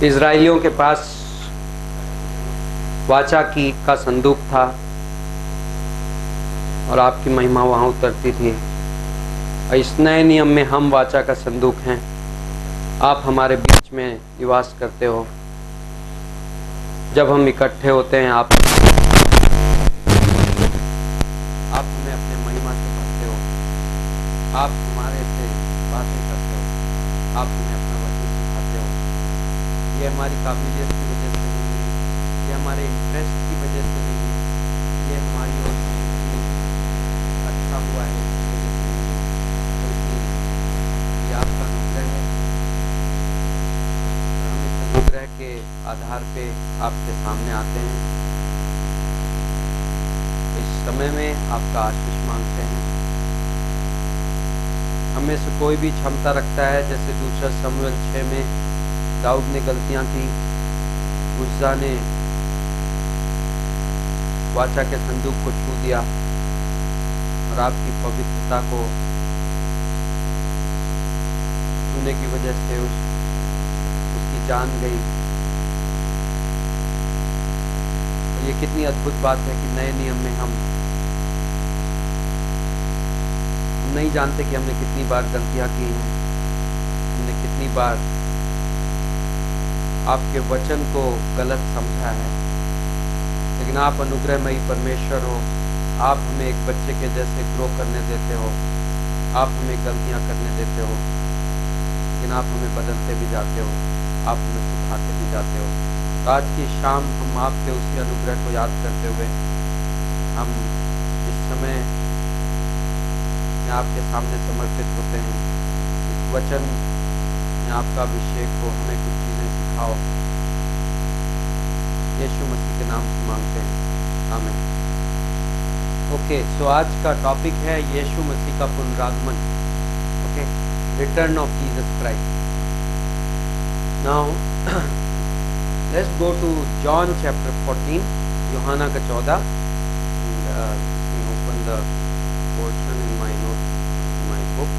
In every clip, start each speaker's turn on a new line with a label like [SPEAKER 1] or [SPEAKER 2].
[SPEAKER 1] इजराइलियों के पास वाचा की का संदूक था और आपकी महिमा वहां उतरती थी। और इस नए नियम में हम वाचा का संदूक हैं। आप हमारे बीच में निवास करते हो। जब हम इकट्ठे होते हैं आप हमें अपने महिमा से भरते हो। आप हमारे से बातें करते हो। आप हमें अपना वचन सिखाते हो। ये हमारी काबिलियत की वजह से नहीं है, ये हमारे इंटरेस्ट की वजह से नहीं है, ये हमारी ओर से अच्छा हुआ है इसकी वजह से नहीं है, बल्कि ये आपका अनुग्रह है। और हम इस अनुग्रह के आधार पे आपके सामने आते हैं। इस समय में आपका आशीष मांगते हैं। हमें से कोई भी क्षमता रखता है, जैसे दूसरा शमूएल 6 में दाऊद ने गलतियां की, उज्जा ने वाचा के संदूक को छू दिया और आपकी पवित्रता को छूने की वजह से उसकी जान गई। और ये कितनी अद्भुत बात है कि नए नियम में हम नहीं जानते कि हमने कितनी बार गलतियां की हैं, हमने कितनी बार आपके वचन को गलत समझा है, लेकिन आप अनुग्रहमयी परमेश्वर हो। आप हमें एक बच्चे के जैसे ग्रो करने देते हो। आप हमें गलतियां करने देते हो, लेकिन आप हमें बदलते भी जाते हो, आप हमें सिखाते भी जाते हो। तो आज की शाम हम आपके उसी अनुग्रह को याद करते हुए हम इस समय आपके सामने समर्पित होते हैं। इस वचन में आपका अभिषेक हो, हमें कुछ चीज़ें सिखाओ। यीशु मसीह के नाम से मांगते हैं, आमीन। ओके, सो आज का टॉपिक है यीशु मसीह का पुनरागमन। Okay, return of Jesus Christ. Now let's go to John chapter 14, यूहन्ना का 14। Open the portion in my notes, my book.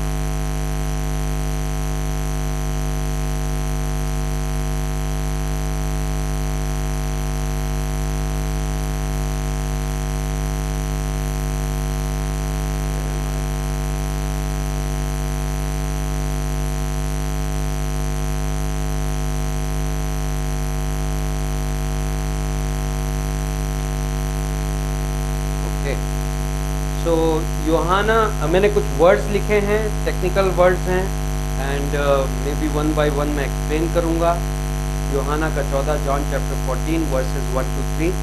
[SPEAKER 1] Okay. So यूहन्ना, मैंने कुछ वर्ड्स लिखे हैं, टेक्निकल वर्ड्स हैं, and maybe one by one मैं एक्सप्लेन करूंगा। यूहन्ना का 14, जॉन चैप्टर 14 वर्सेस 1 to 3।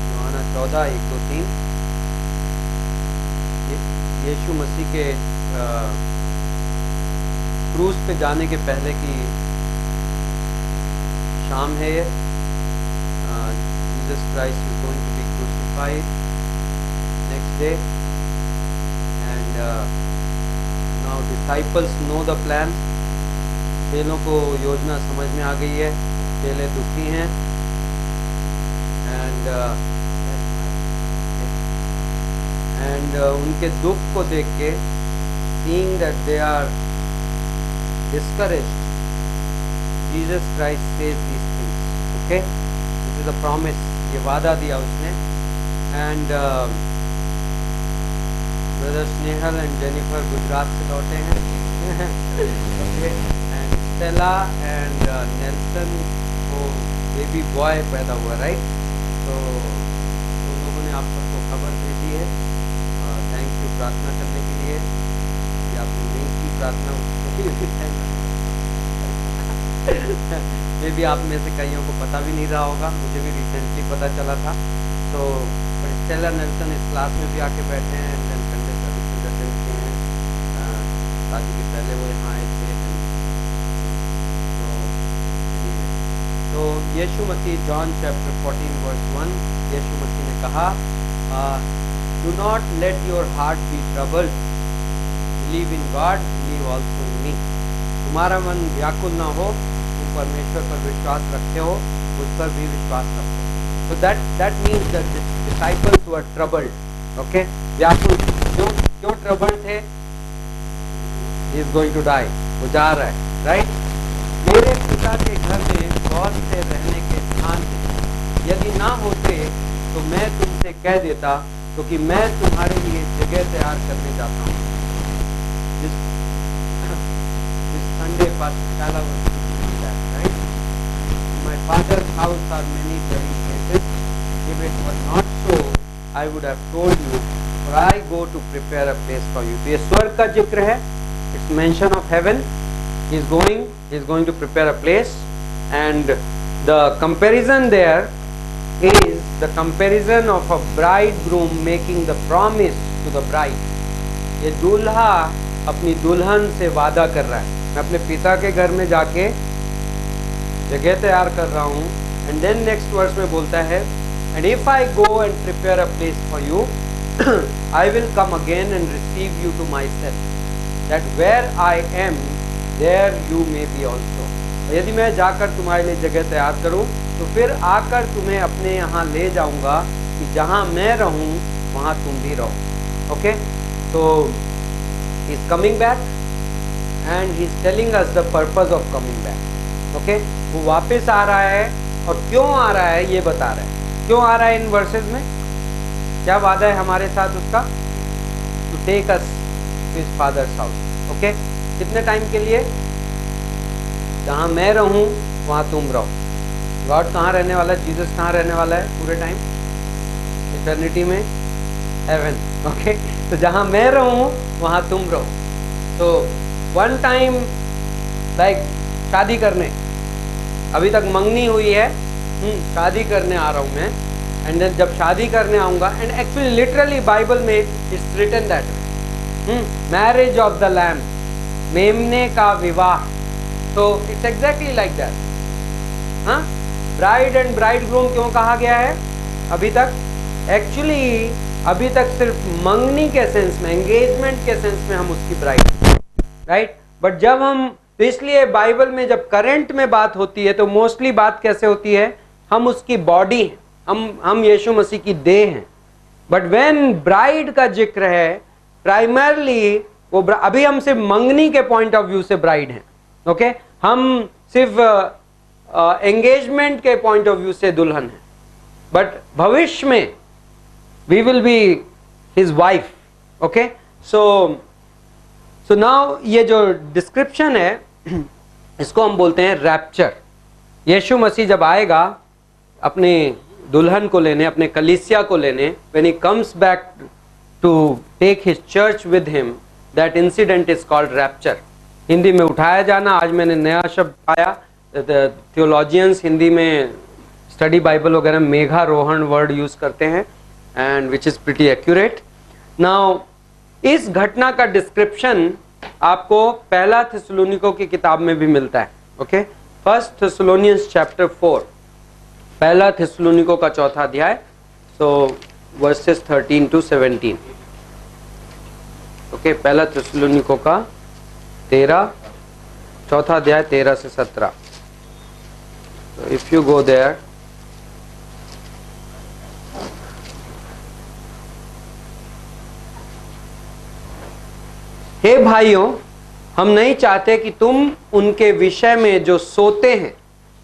[SPEAKER 1] यूहन्ना 14 1 2 3। यीशु मसीह के क्रूज पे जाने के पहले की शाम है ये। Jesus Christ is going to be crucified next day, and now disciples know the plan. चेलों को योजना समझ में आ गई है। चेले दुखी हैं, and उनके दुख को देख के, seeing that they are discouraged, Jesus Christ says these things. Okay, this is a promise, ये वादा दिया उसने। and brother Snehal and Jennifer Gujarat से लौटे हैं। Okay, and Stella and Nelson को बेबी बॉय पैदा हुआ, राइट? तो उन लोगों ने आप सबको खबर भेजी है। थैंक यू प्रार्थना करने के लिए। कि आपने नहीं की प्रार्थना, उसके लिए भी थैंक मे भी आप में से कईयों को पता भी नहीं रहा होगा, मुझे भी रिसेंटली पता चला था। तो स्टेला नेल्सन इस क्लास में भी आके बैठे हैं, शादी के पहले वो यहाँ आए थे। तो Yeshu Masih, John chapter 14 verse 1, Yeshu मसीह ने कहा, do not let your heart be troubled, believe in God, believe also in me. तुम्हारा मन व्याकुल ना हो, तुम परमेश्वर पर विश्वास रखते हो, उस पर भी विश्वास रखो। So that means that the disciples were troubled. Okay, व्याकुल क्यों troubled थे? He is going to die, वो जा रहा है, राइट। मेरे पिता के घर में बहुत से रहने के स्थान थे, यदि ना होते तो मैं तुमसे कह देता, क्योंकि मैं तुम्हारे लिए जगह तैयार करने जाता हूँ। This Sunday, Pastor Shala was teaching that, right? In my father's house are many dwelling places. If it was not so, I would have told you, for I go to prepare a place for you. ये स्वर्ग का जिक्र है, it's mention of heaven. He is going to prepare a place, and the comparison there is the comparison of a bridegroom making the promise to the bride. ये दूल्हा अपनी दुल्हन से वादा कर रहा है, मैं अपने पिता के घर में जाके जगह तैयार कर रहा हूँ। एंड देन नेक्स्ट वर्स में बोलता है, and if I go and prepare a place for you, I will come again and receive you to myself, that where I am there you may be also. यदि मैं जाकर तुम्हारे लिए जगह तैयार करूँ तो फिर आकर तुम्हें अपने यहाँ ले जाऊँगा, कि जहाँ मैं रहूँ वहाँ तुम भी रहो। ओके, तो he is coming back and he is telling us the purpose of coming back. Okay, वो वापस आ रहा है, और क्यों आ रहा है ये बता रहा है। क्यों आ रहा है इन वर्सेस में, क्या वादा है हमारे साथ उसका? To take us to his father's house. Okay, कितने टाइम के लिए? जहाँ मैं रहूँ वहाँ तुम रहो। गॉड कहाँ रहने वाला है? जीसस कहाँ रहने वाला है पूरे टाइम? इटर्निटी में, हेवन। ओके, तो जहाँ मैं रहूँ वहाँ तुम रहो। तो वन टाइम लाइक शादी करने, अभी तक मंगनी हुई है, शादी करने आ रहा हूँ मैं, एंड देन जब शादी करने आऊँगा, एंड एक्चुअली लिटरली बाइबल में it's written that marriage of the lamb, मेमने का विवाह। तो इट्स एग्जैक्टली लाइक दैट। हाँ, ब्राइड एंड ब्राइडग्रूम क्यों कहा गया है अभी तक? एक्चुअली अभी तक सिर्फ मंगनी के सेंस में, एंगेजमेंट के सेंस में हम उसकी ब्राइड, राइट। बट जब हम, तो इसलिए बाइबल में जब करंट में बात होती है तो मोस्टली बात कैसे होती है? हम उसकी बॉडी हैं, हम यीशु मसीह की देह हैं। बट व्हेन ब्राइड का जिक्र है, प्राइमरली वो अभी हम सिर्फ मंगनी के पॉइंट ऑफ व्यू से ब्राइड हैं। ओके, हम सिर्फ एंगेजमेंट के पॉइंट ऑफ व्यू से दुल्हन हैं। बट भविष्य में we will be his wife. Okay, so now ये जो डिस्क्रिप्शन है इसको हम बोलते हैं रैप्चर। यीशु मसीह जब आएगा अपने दुल्हन को लेने, अपने कलीसिया को लेने, when he comes back to take his church with him, that incident is called rapture. Hindi में उठाया जाना, आज मैंने नया शब्द पाया, थियोलॉजियंस हिंदी में स्टडी बाइबल वगैरह मेघारोहण वर्ड यूज करते हैं, and which is pretty accurate. Now इस घटना का डिस्क्रिप्शन आपको पहला थिस्सलुनीकों की किताब में भी मिलता है। ओके, फर्स्ट थिस्सलुनियंस चैप्टर 4, पहला थिस्सलुनीकों का चौथा अध्याय, सो वर्सेस 13 to 17। ओके, पहला थिस्सलुनीकों का 13, चौथा अध्याय 13 से 17। इफ यू गो देयर, हे भाइयों, हम नहीं चाहते कि तुम उनके विषय में जो सोते हैं,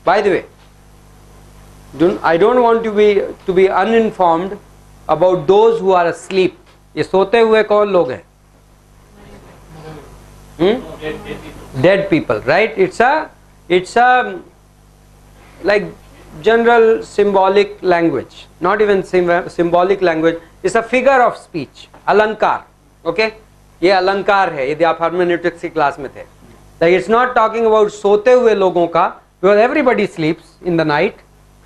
[SPEAKER 1] by the way, I don't want to be uninformed about those who are asleep. ये सोते हुए कौन लोग हैं? Dead people, right. It's a like general symbolic language, not even symbolic language, it's a figure of speech, अलंकार। Okay, ये अलंकार है, यदि आप हर्मेन्यूटिक्स की क्लास में थे। Like it's not talking about सोते हुए लोगों का, because everybody स्लीप्स in the night,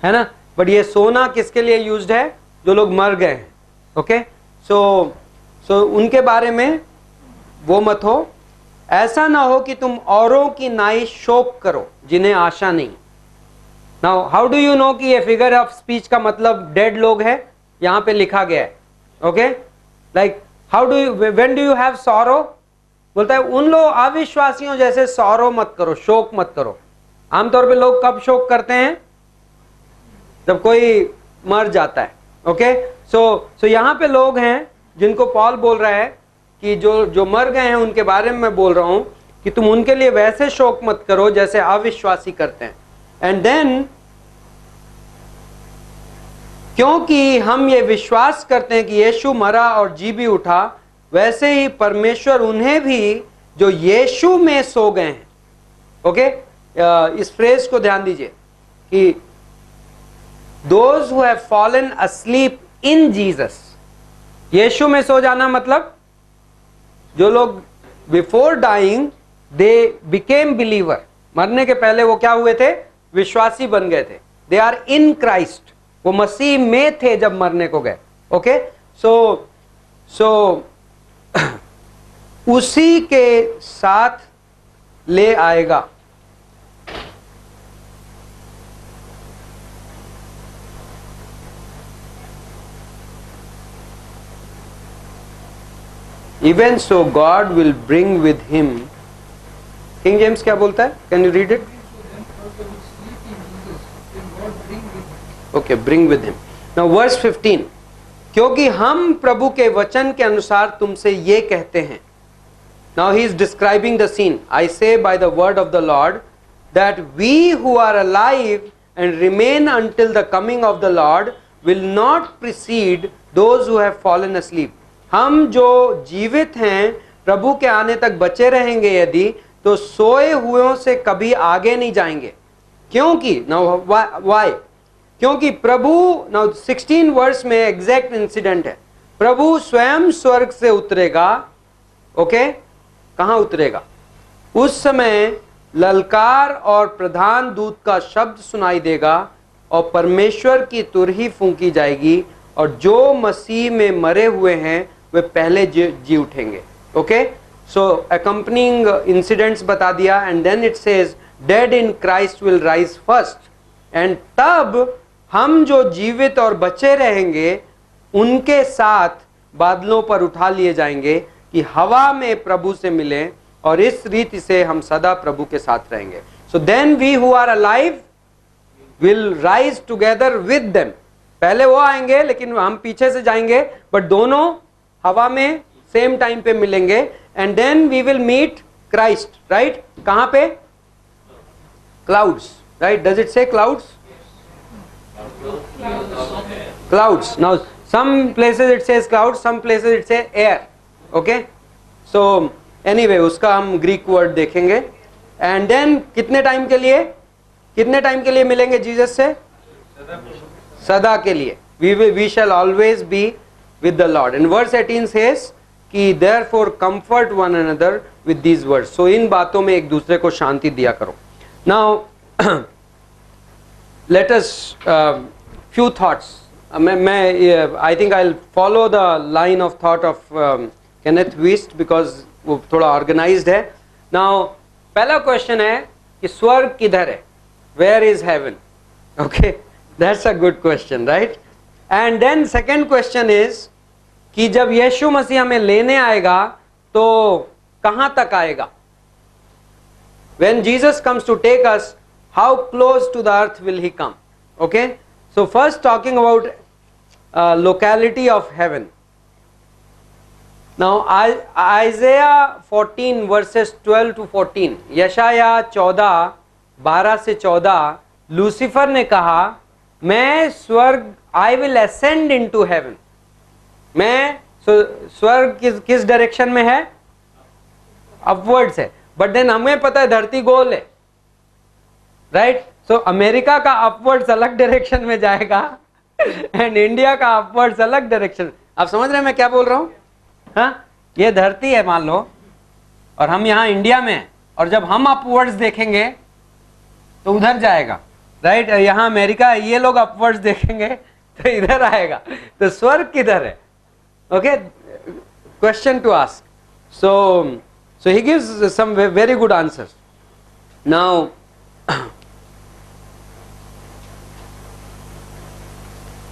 [SPEAKER 1] है ना। बट ये सोना किसके लिए यूज्ड है? जो लोग मर गए हैं। ओके, सो उनके बारे में वो मत हो। ऐसा ना हो कि तुम औरों की नाई शोक करो जिन्हें आशा नहीं। Now how do you know कि ये फिगर ऑफ स्पीच का मतलब डेड लोग है? यहाँ पे लिखा गया है। Okay, like how do you, when do you have sorrow? बोलता है उन लोग अविश्वासियों जैसे सॉरो मत करो, शोक मत करो। आमतौर पे लोग कब शोक करते हैं? जब कोई मर जाता है। ओके, सो यहाँ पे लोग हैं जिनको पॉल बोल रहा है कि जो जो मर गए हैं उनके बारे में मैं बोल रहा हूं कि तुम उनके लिए वैसे शोक मत करो जैसे अविश्वासी करते हैं। एंड देन क्योंकि हम ये विश्वास करते हैं कि यीशु मरा और जी भी उठा, वैसे ही परमेश्वर उन्हें भी जो यीशु में सो गए हैं, ओके, इस फ्रेज को ध्यान दीजिए कि those who have fallen asleep in Jesus, यीशु में सो जाना मतलब जो लोग before dying they became believer, मरने के पहले वो क्या हुए थे, विश्वासी बन गए थे, दे आर इन क्राइस्ट, वो मसीह में थे जब मरने को गए। ओके, सो उसी के साथ ले आएगा। Even so God will bring with him, King James क्या बोलता है, can you read it? Okay, bring with him. Now verse 15, क्योंकि हम प्रभु के वचन के अनुसार तुमसे ये कहते हैं। Now he is describing the scene. I say by the word of the Lord that we who are alive and remain until the coming of the Lord will not precede those who have fallen asleep. हम जो जीवित हैं प्रभु के आने तक बचे रहेंगे यदि, तो सोए हुओं से कभी आगे नहीं जाएंगे। क्योंकि नाउ व्हाई, क्योंकि प्रभु, नाउ 16 वर्स में एग्जैक्ट इंसिडेंट है, प्रभु स्वयं स्वर्ग से उतरेगा। ओके, कहां उतरेगा? उस समय ललकार और प्रधान दूत का शब्द सुनाई देगा और परमेश्वर की तुरही फूंकी जाएगी और जो मसीह में मरे हुए हैं वे पहले जी उठेंगे। ओके, सो अकम्पनिंग इंसिडेंट्स बता दिया। And then it says dead in Christ will rise first, and तब हम जो जीवित और बचे रहेंगे उनके साथ बादलों पर उठा लिए जाएंगे कि हवा में प्रभु से मिलें, और इस रीति से हम सदा प्रभु के साथ रहेंगे। So then we who are alive will rise together with them. पहले वो आएंगे लेकिन हम पीछे से जाएंगे, बट दोनों हवा में सेम टाइम पे मिलेंगे। And then we will meet Christ, right? कहां पे? Clouds, right? Does it say clouds? Clouds. Now some places it says clouds, some places it say air. Okay, so anyway उसका हम Greek word देखेंगे। And then कितने time के लिए, कितने time के लिए मिलेंगे जीसस से? सदा के लिए। we shall always be with the Lord. And verse 18 says कि therefore comfort one another with these words. So इन बातों में एक दूसरे को शांति दिया करो। Now let us few thoughts. मैं I think I'll follow the line of thought of Kenneth Wuest because वो थोड़ा organized है। Now पहला क्वेश्चन है कि स्वर्ग किधर है? Where is heaven? Okay, that's a good question, right? And then second question is कि जब यीशु मसीह हमें लेने आएगा तो कहां तक आएगा? When Jesus comes to take us, how close to the earth will he come? Okay, so first talking about locality of heaven. Now Isaiah 14 verses 12 to 14, यशाया 14 12 से 14, लूसीफर ने कहा मैं स्वर्ग, I will ascend into heaven. मैं स्वर्ग किस direction में है? अपवर्ड्स है। बट देन हमें पता है धरती गोल है, राइट? सो अमेरिका का अपवर्ड्स अलग डायरेक्शन में जाएगा एंड इंडिया का अपवर्ड्स अलग डायरेक्शन। आप समझ रहे हैं मैं क्या बोल रहा हूं? हाँ, ये धरती है मान लो और हम यहाँ इंडिया में हैं, और जब हम अपवर्ड्स देखेंगे तो उधर जाएगा, राइट? यहाँ अमेरिका है, ये लोग अपवर्ड्स देखेंगे तो इधर आएगा। तो स्वर्ग किधर है? Okay, question to ask. So he gives some very good answers. Now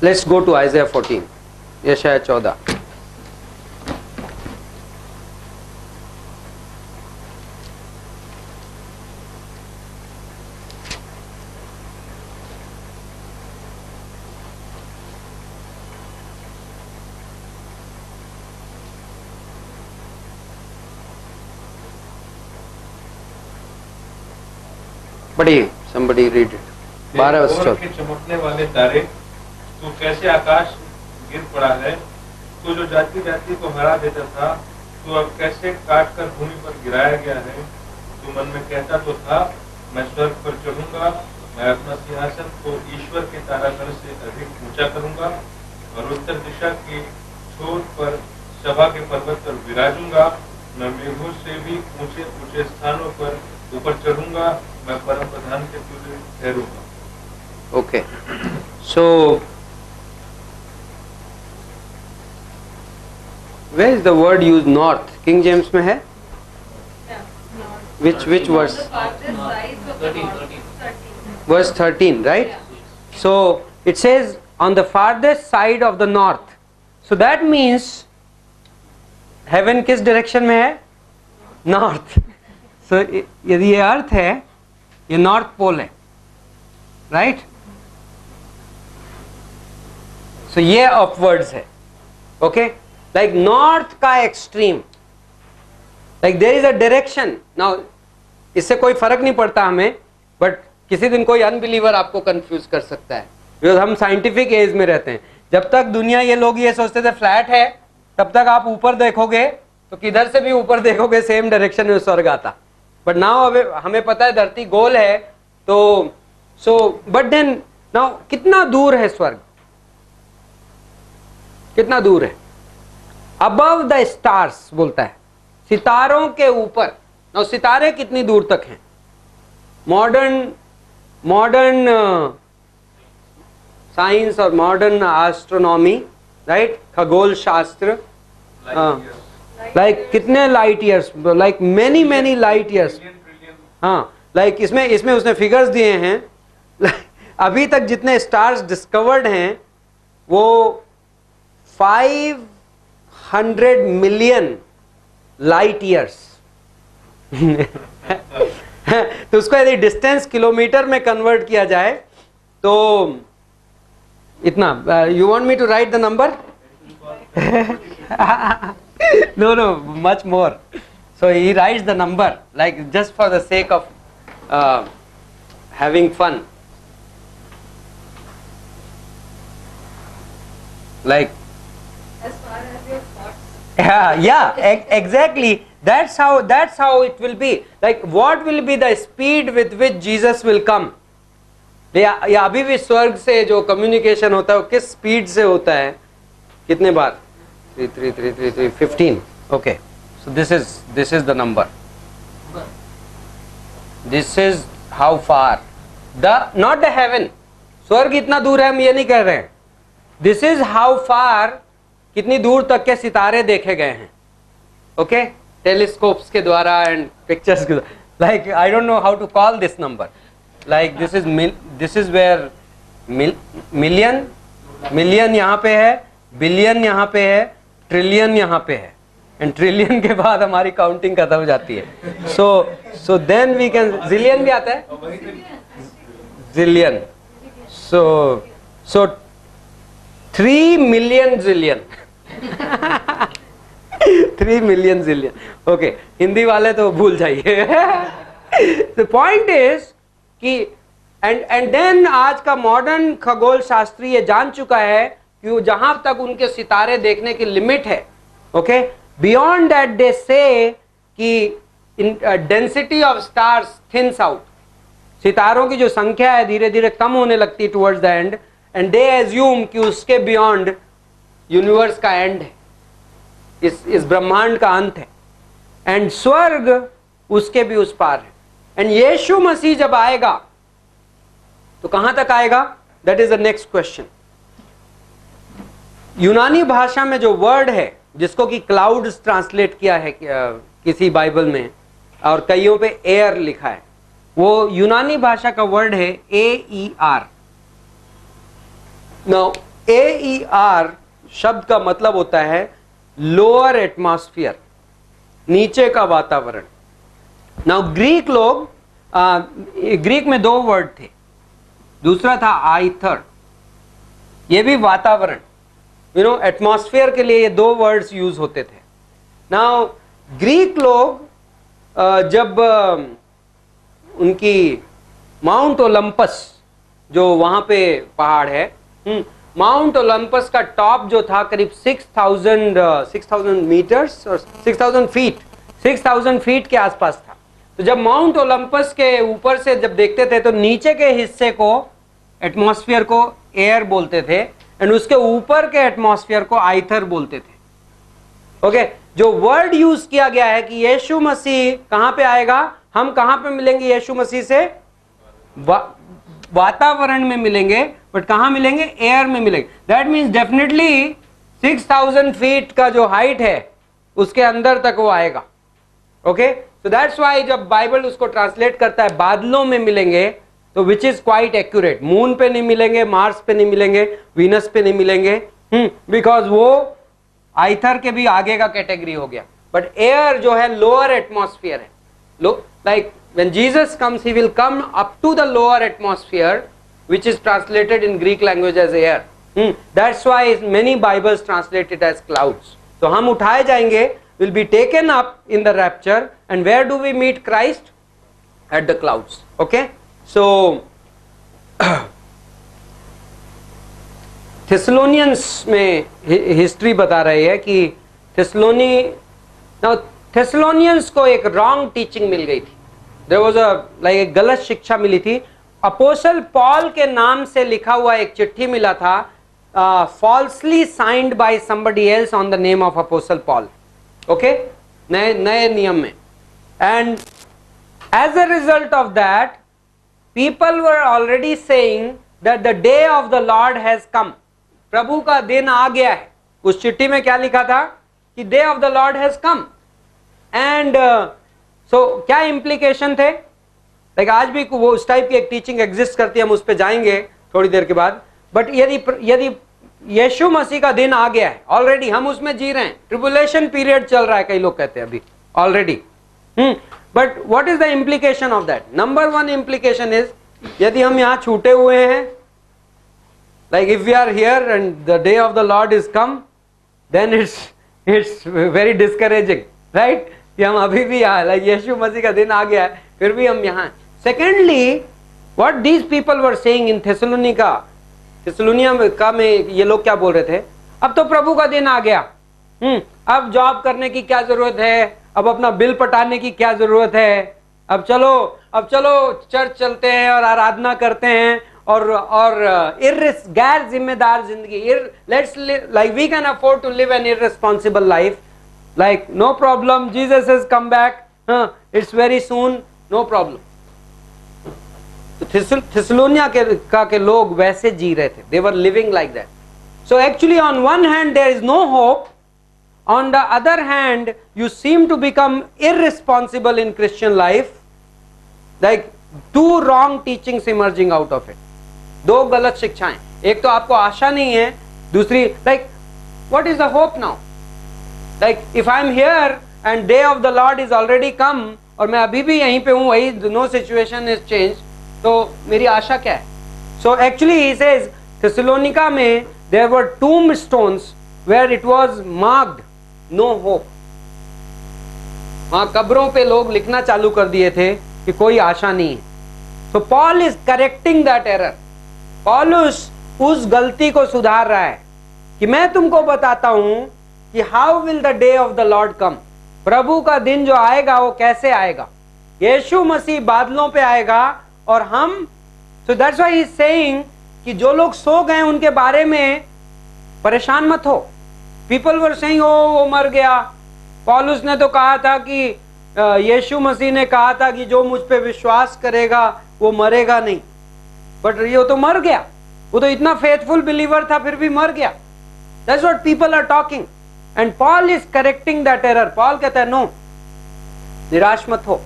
[SPEAKER 1] let's go to Isaiah 14, यशाया 14. पढ़िए, somebody read it. 12
[SPEAKER 2] और के चमकने वाले तारे, तू कैसे आकाश गिर पड़ा है, तू जो जाति जाति को हरा देता था, तू अब कैसे काट कर भूमि पर गिराया गया है। तू मन में कहता तो था, मैं स्वर्ग पर चढ़ूंगा, मैं अपना सिंहासन को ईश्वर के तारागण से अधिक ऊंचा करूंगा और उत्तर दिशा की छोर पर सभा के पर्वत पर विराजूंगा। मैं मेघों से भी ऊंचे ऊंचे स्थानों पर ऊपर चढ़ूंगा, मैं परम प्रधान के तुल्य ठहरूंगा।
[SPEAKER 1] Okay, so where is the word used north? King James में है? Which verse? Verse 13, right? So it says on the farthest side of the north. So that means heaven किस direction में है? North. So यदि ये अर्थ है, ये north pole है, right? So ये upwards है, okay? Like north का extreme. Like there is a direction. Now इससे कोई फर्क नहीं पड़ता हमें, बट किसी दिन कोई अनबिलीवर आपको कंफ्यूज कर सकता है, बिकॉज हम साइंटिफिक एज में रहते हैं। जब तक दुनिया ये लोग ये सोचते थे फ्लैट है, तब तक आप ऊपर देखोगे तो किधर से भी ऊपर देखोगे सेम डायरेक्शन में स्वर्ग आता। बट नाउ अब हमें पता है धरती गोल है, तो बट देन नाउ कितना दूर है स्वर्ग, कितना दूर है? अबव द स्टार्स बोलता है, सितारों के ऊपर। नाउ सितारे कितनी दूर तक हैं? मॉडर्न साइंस और मॉडर्न एस्ट्रोनॉमी, राइट, खगोल शास्त्र, लाइक कितने light years, like many light years. हाँ, लाइक इसमें उसने फिगर्स दिए हैं अभी तक जितने स्टार्स डिस्कवर्ड हैं वो 500 मिलियन लाइट ईयर्स तो उसको यदि डिस्टेंस किलोमीटर में कन्वर्ट किया जाए तो इतना, you want me to write the number? no, much more. So he writes the number like just for the sake of having fun, like
[SPEAKER 3] as far as your thoughts.
[SPEAKER 1] Exactly. That's how it will be. Like what will be the speed with which Jesus will come? या अभी भी स्वर्ग से जो communication होता है वो किस स्पीड से होता है? कितने बार? 3 okay, so this is the number. This is how far not the heaven, स्वर्ग इतना दूर है हम ये नहीं कह रहे हैं. This is how far, कितनी दूर तक के सितारे देखे गए हैं. Okay, टेलीस्कोप्स के द्वारा एंड पिक्चर्स के द्वारा. Like I don't know how to call this number. Like this is where million यहाँ पे है, बिलियन यहाँ पे है, ट्रिलियन यहाँ पे है, एंड ट्रिलियन के बाद हमारी काउंटिंग खत्म हो जाती है. so then we can, zillion भी आता है, zillion. so 3 million zillion 3 million zillion. okay, Hindi वाले तो भूल जाइए. the point is कि एंड देन आज का मॉडर्न खगोल शास्त्री ये जान चुका है कि जहां तक उनके सितारे देखने की लिमिट है, ओके, बियॉन्ड दैट दे से कि density of stars thins out. सितारों की जो संख्या है धीरे धीरे कम होने लगती है towards the end, and they assume कि उसके बियॉन्ड यूनिवर्स का एंड है, इस ब्रह्मांड का अंत है, एंड स्वर्ग उसके भी उस पार है. एंड यीशु मसीह जब आएगा तो कहां तक आएगा? That is the next question. यूनानी भाषा में जो वर्ड है जिसको कि क्लाउड्स ट्रांसलेट किया है किसी बाइबल में, और कईयों पे एयर लिखा है, वो यूनानी भाषा का वर्ड है AER. नाउ AER शब्द का मतलब होता है लोअर एटमॉस्फेयर, नीचे का वातावरण. नाउ ग्रीक लोग, ग्रीक में 2 वर्ड थे, दूसरा था आइथर, ये भी वातावरण, यू नो, एटमॉस्फेयर के लिए ये 2 वर्ड्स यूज होते थे. नाउ ग्रीक लोग जब उनकी माउंट ओलंपस जो वहां पे पहाड़ है, माउंट ओलंपस का टॉप जो था करीब 6,000 मीटर्स और 6,000 फीट के आसपास था। तो जब माउंट ओलंपस के ऊपर से जब देखते थे तो नीचे के हिस्से को, एटमॉस्फेयर को एयर बोलते थे, एंड उसके ऊपर के एटमॉस्फेयर को आइथर बोलते थे। ओके, जो वर्ड यूज किया गया है कि यीशु मसीह कहां पे आएगा, हम कहां पे मिलेंगे यीशु मसीह से, वातावरण में मिलेंगे, बट कहां मिलेंगे, एयर में मिलेंगे। दैट मीन्स डेफिनेटली 6,000 फीट का जो हाइट है उसके अंदर तक वो आएगा। ओके, सो दैट्स वाई जब बाइबल उसको ट्रांसलेट करता है बादलों में मिलेंगे, तो which is quite accurate. Moon पे नहीं मिलेंगे, मार्स पे नहीं मिलेंगे, वीनस पे नहीं मिलेंगे, बिकॉज वो आइथर के भी आगे का कैटेगरी हो गया। बट एयर जो है लोअर एटमॉस्फेयर है, like when Jesus comes, he will come up to the lower atmosphere, which is translated in Greek language as air. That's why many Bibles translate it as clouds. So हम उठाए जाएंगे, will be taken up in the rapture, and where do we meet Christ? At the clouds. Okay? So Thessalonians में history बता रही है कि Thessalonians को एक रॉन्ग टीचिंग मिल गई थी। There was एक गलत शिक्षा मिली थी। अपोस्टल पॉल के नाम से लिखा हुआ एक चिट्ठी मिला था, falsely signed by somebody else on the name of Apostle Paul. Okay? नए नियम में। And as a result of that, people were already saying that the day of the Lord has come. प्रभु का दिन आ गया है। उस चिट्ठी में क्या लिखा था कि day of the Lord has come. And क्या इंप्लीकेशन थे, लाइक आज भी वो उस टाइप की एक टीचिंग एग्जिस्ट करती है, हम उस पर जाएंगे थोड़ी देर के बाद। बट यदि यीशु मसीह का दिन आ गया है, ऑलरेडी हम उसमें जी रहे हैं, ट्रिबुलेशन पीरियड चल रहा है, कई लोग कहते हैं अभी already. But what is the implication of that? Number one implication is, यदि हम यहाँ छूटे हुए हैं, like if we are here and the day of the Lord is come, then it's very discouraging, right? कि हम अभी भी यहाँ, लाइक यीशु मसीह का दिन आ गया है, फिर भी हम यहाँ। Secondly, what these people were saying in Thessalonica में ये लोग क्या बोल रहे थे, अब तो प्रभु का दिन आ गया, अब जॉब करने की क्या जरूरत है, अब अपना बिल पटाने की क्या जरूरत है, अब चलो चर्च चलते हैं और आराधना करते हैं और गैर जिम्मेदार जिंदगी, let's like we can afford to live an irresponsible life, like no problem, Jesus has come back, it's very soon, no problem. तो थिस्सलुनिया के लोग वैसे जी रहे थे, they were living like that. So actually on one hand there is no hope, on the other hand you seem to become irresponsible in Christian life, like two wrong teachings emerging out of it. दो गलत शिक्षाएं, एक तो आपको आशा नहीं है, दूसरी like what is the hope now? Like if I'm here and day of the Lord is already come और मैं अभी भी यहीं पे हूँ, वही no situation is changed, तो मेरी आशा क्या है? So actually he says Thessalonica में there were tombstones where it was marked no hope. वहाँ कब्रों पे लोग लिखना चालू कर दिए थे कि कोई आशा नहीं है। So Paul is correcting that error. पौलुस उस गलती को सुधार रहा है कि मैं तुमको बताता हूं कि how will the day of the Lord come, प्रभु का दिन जो आएगा वो कैसे आएगा। यीशु मसीह बादलों पे आएगा और हम, so that's why he is saying कि जो लोग सो गए उनके बारे में परेशान मत हो। पीपल वर सेइंग वो मर गया, पौलुस ने तो कहा था कि यीशु मसीह ने कहा था कि जो मुझ पे विश्वास करेगा वो मरेगा नहीं, बट ये तो मर गया, वो तो इतना फेथफुल बिलीवर था फिर भी मर गया। That's what people are talking and Paul is correcting that error. Paul कहता है नो, निराश मत हो,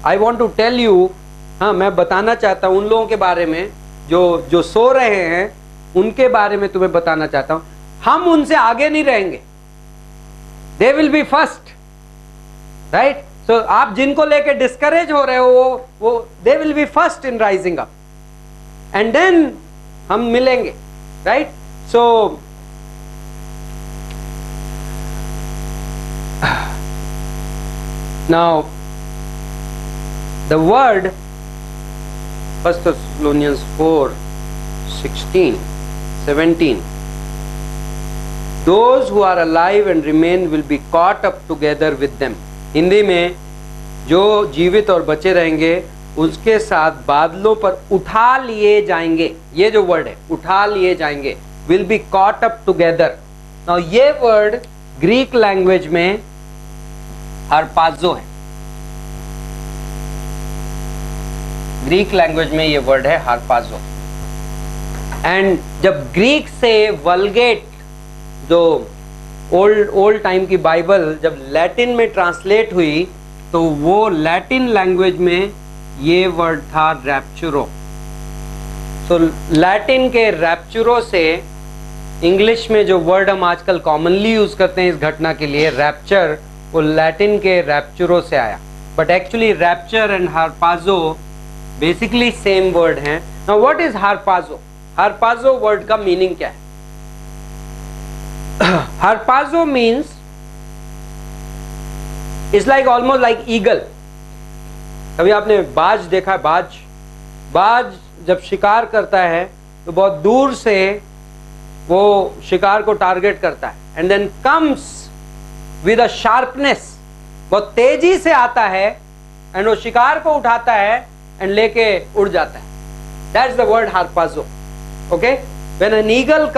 [SPEAKER 1] I want to tell you, हाँ मैं बताना चाहता हूं उन लोगों के बारे में जो सो रहे हैं, उनके बारे में तुम्हें बताना चाहता हूं, हम उनसे आगे नहीं रहेंगे, they will be first, right. So आप जिनको लेके डिस्करेज हो रहे हो वो they will be first in rising up and then हम मिलेंगे, right. So now the word 1 Thessalonians 4:16, 17. Those who are alive and remain will be caught up together with them. Hindi में जो जीवित और बचे रहेंगे उसके साथ बादलों पर उठा लिए जाएंगे. ये जो वर्ड है उठा लिए जाएंगे, will be caught up together. Now ये वर्ड ग्रीक लैंग्वेज में हार्पाजो है. ग्रीक लैंग्वेज में ये वर्ड है हार्पाजो. एंड जब ग्रीक से वल्गेट, जो ओल्ड टाइम की बाइबल जब लैटिन में ट्रांसलेट हुई, तो वो लैटिन लैंग्वेज में ये वर्ड था रैप्चुरो. सो लैटिन के रैप्चुरो से इंग्लिश में जो वर्ड हम आजकल कॉमनली यूज करते हैं इस घटना के लिए, रैप्चर, वो लैटिन के रैप्चुरो से आया. But actually rapture and harpazo basically same word हैं. Now what is harpazo? Harpazo word का मीनिंग क्या है? Harpazo means it's like almost like eagle. कभी आपने बाज देखा है? बाज जब शिकार करता है तो बहुत दूर से वो शिकार को टारगेट करता है, and then comes with a sharpness, बहुत तेजी से आता है एंड वो शिकार को उठाता है एंड लेके उड़ जाता है. That's the word harpazo. Okay, when an eagle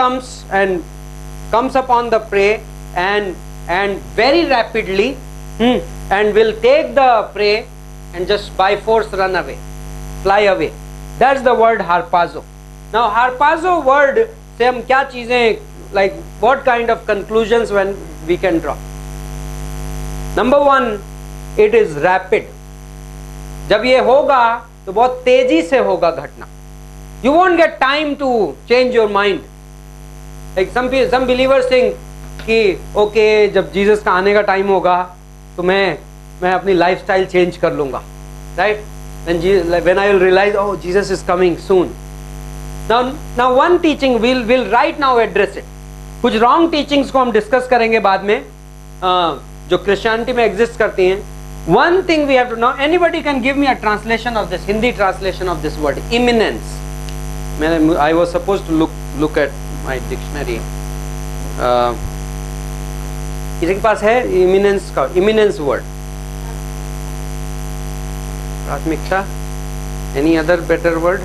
[SPEAKER 1] comes upon the prey and very rapidly and will take the prey and just by force run away, fly away. That's the word harpazo. Now harpazo word से हम क्या चीजें, like what kind of conclusions when we can draw? Number one, it is rapid. जब ये होगा तो बहुत तेजी से होगा घटना. You won't get time to change your mind. Like some believers think कि ओके जब जीसस का आने का टाइम होगा तो मैं अपनी लाइफस्टाइल चेंज कर लूंगा, right? When I will realize, oh, Jesus is coming soon. Now one teaching we'll right now address it. कुछ wrong teachings को हम डिस्कस करेंगे बाद में, जो क्रिश्चियनिटी में एग्जिस्ट करती हैं. One thing we have to know, anybody can give me a translation of this, Hindi translation of this word, imminence. I was supposed to look at my dictionary. किसी के पास है imminence का, imminence word? प्राथमिकता? Any other better word?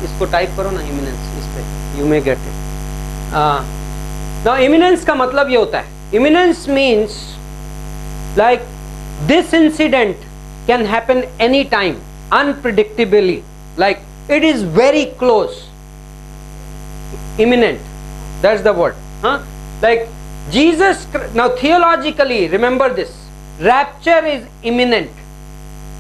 [SPEAKER 1] इसको type करो ना, imminence, इस पे you may get it. Now imminence का मतलब ये होता है, imminence means like this incident can happen anytime, unpredictably, like it is very close. Imminent, that's the word. Like Jesus, now theologically remember this, rapture is imminent.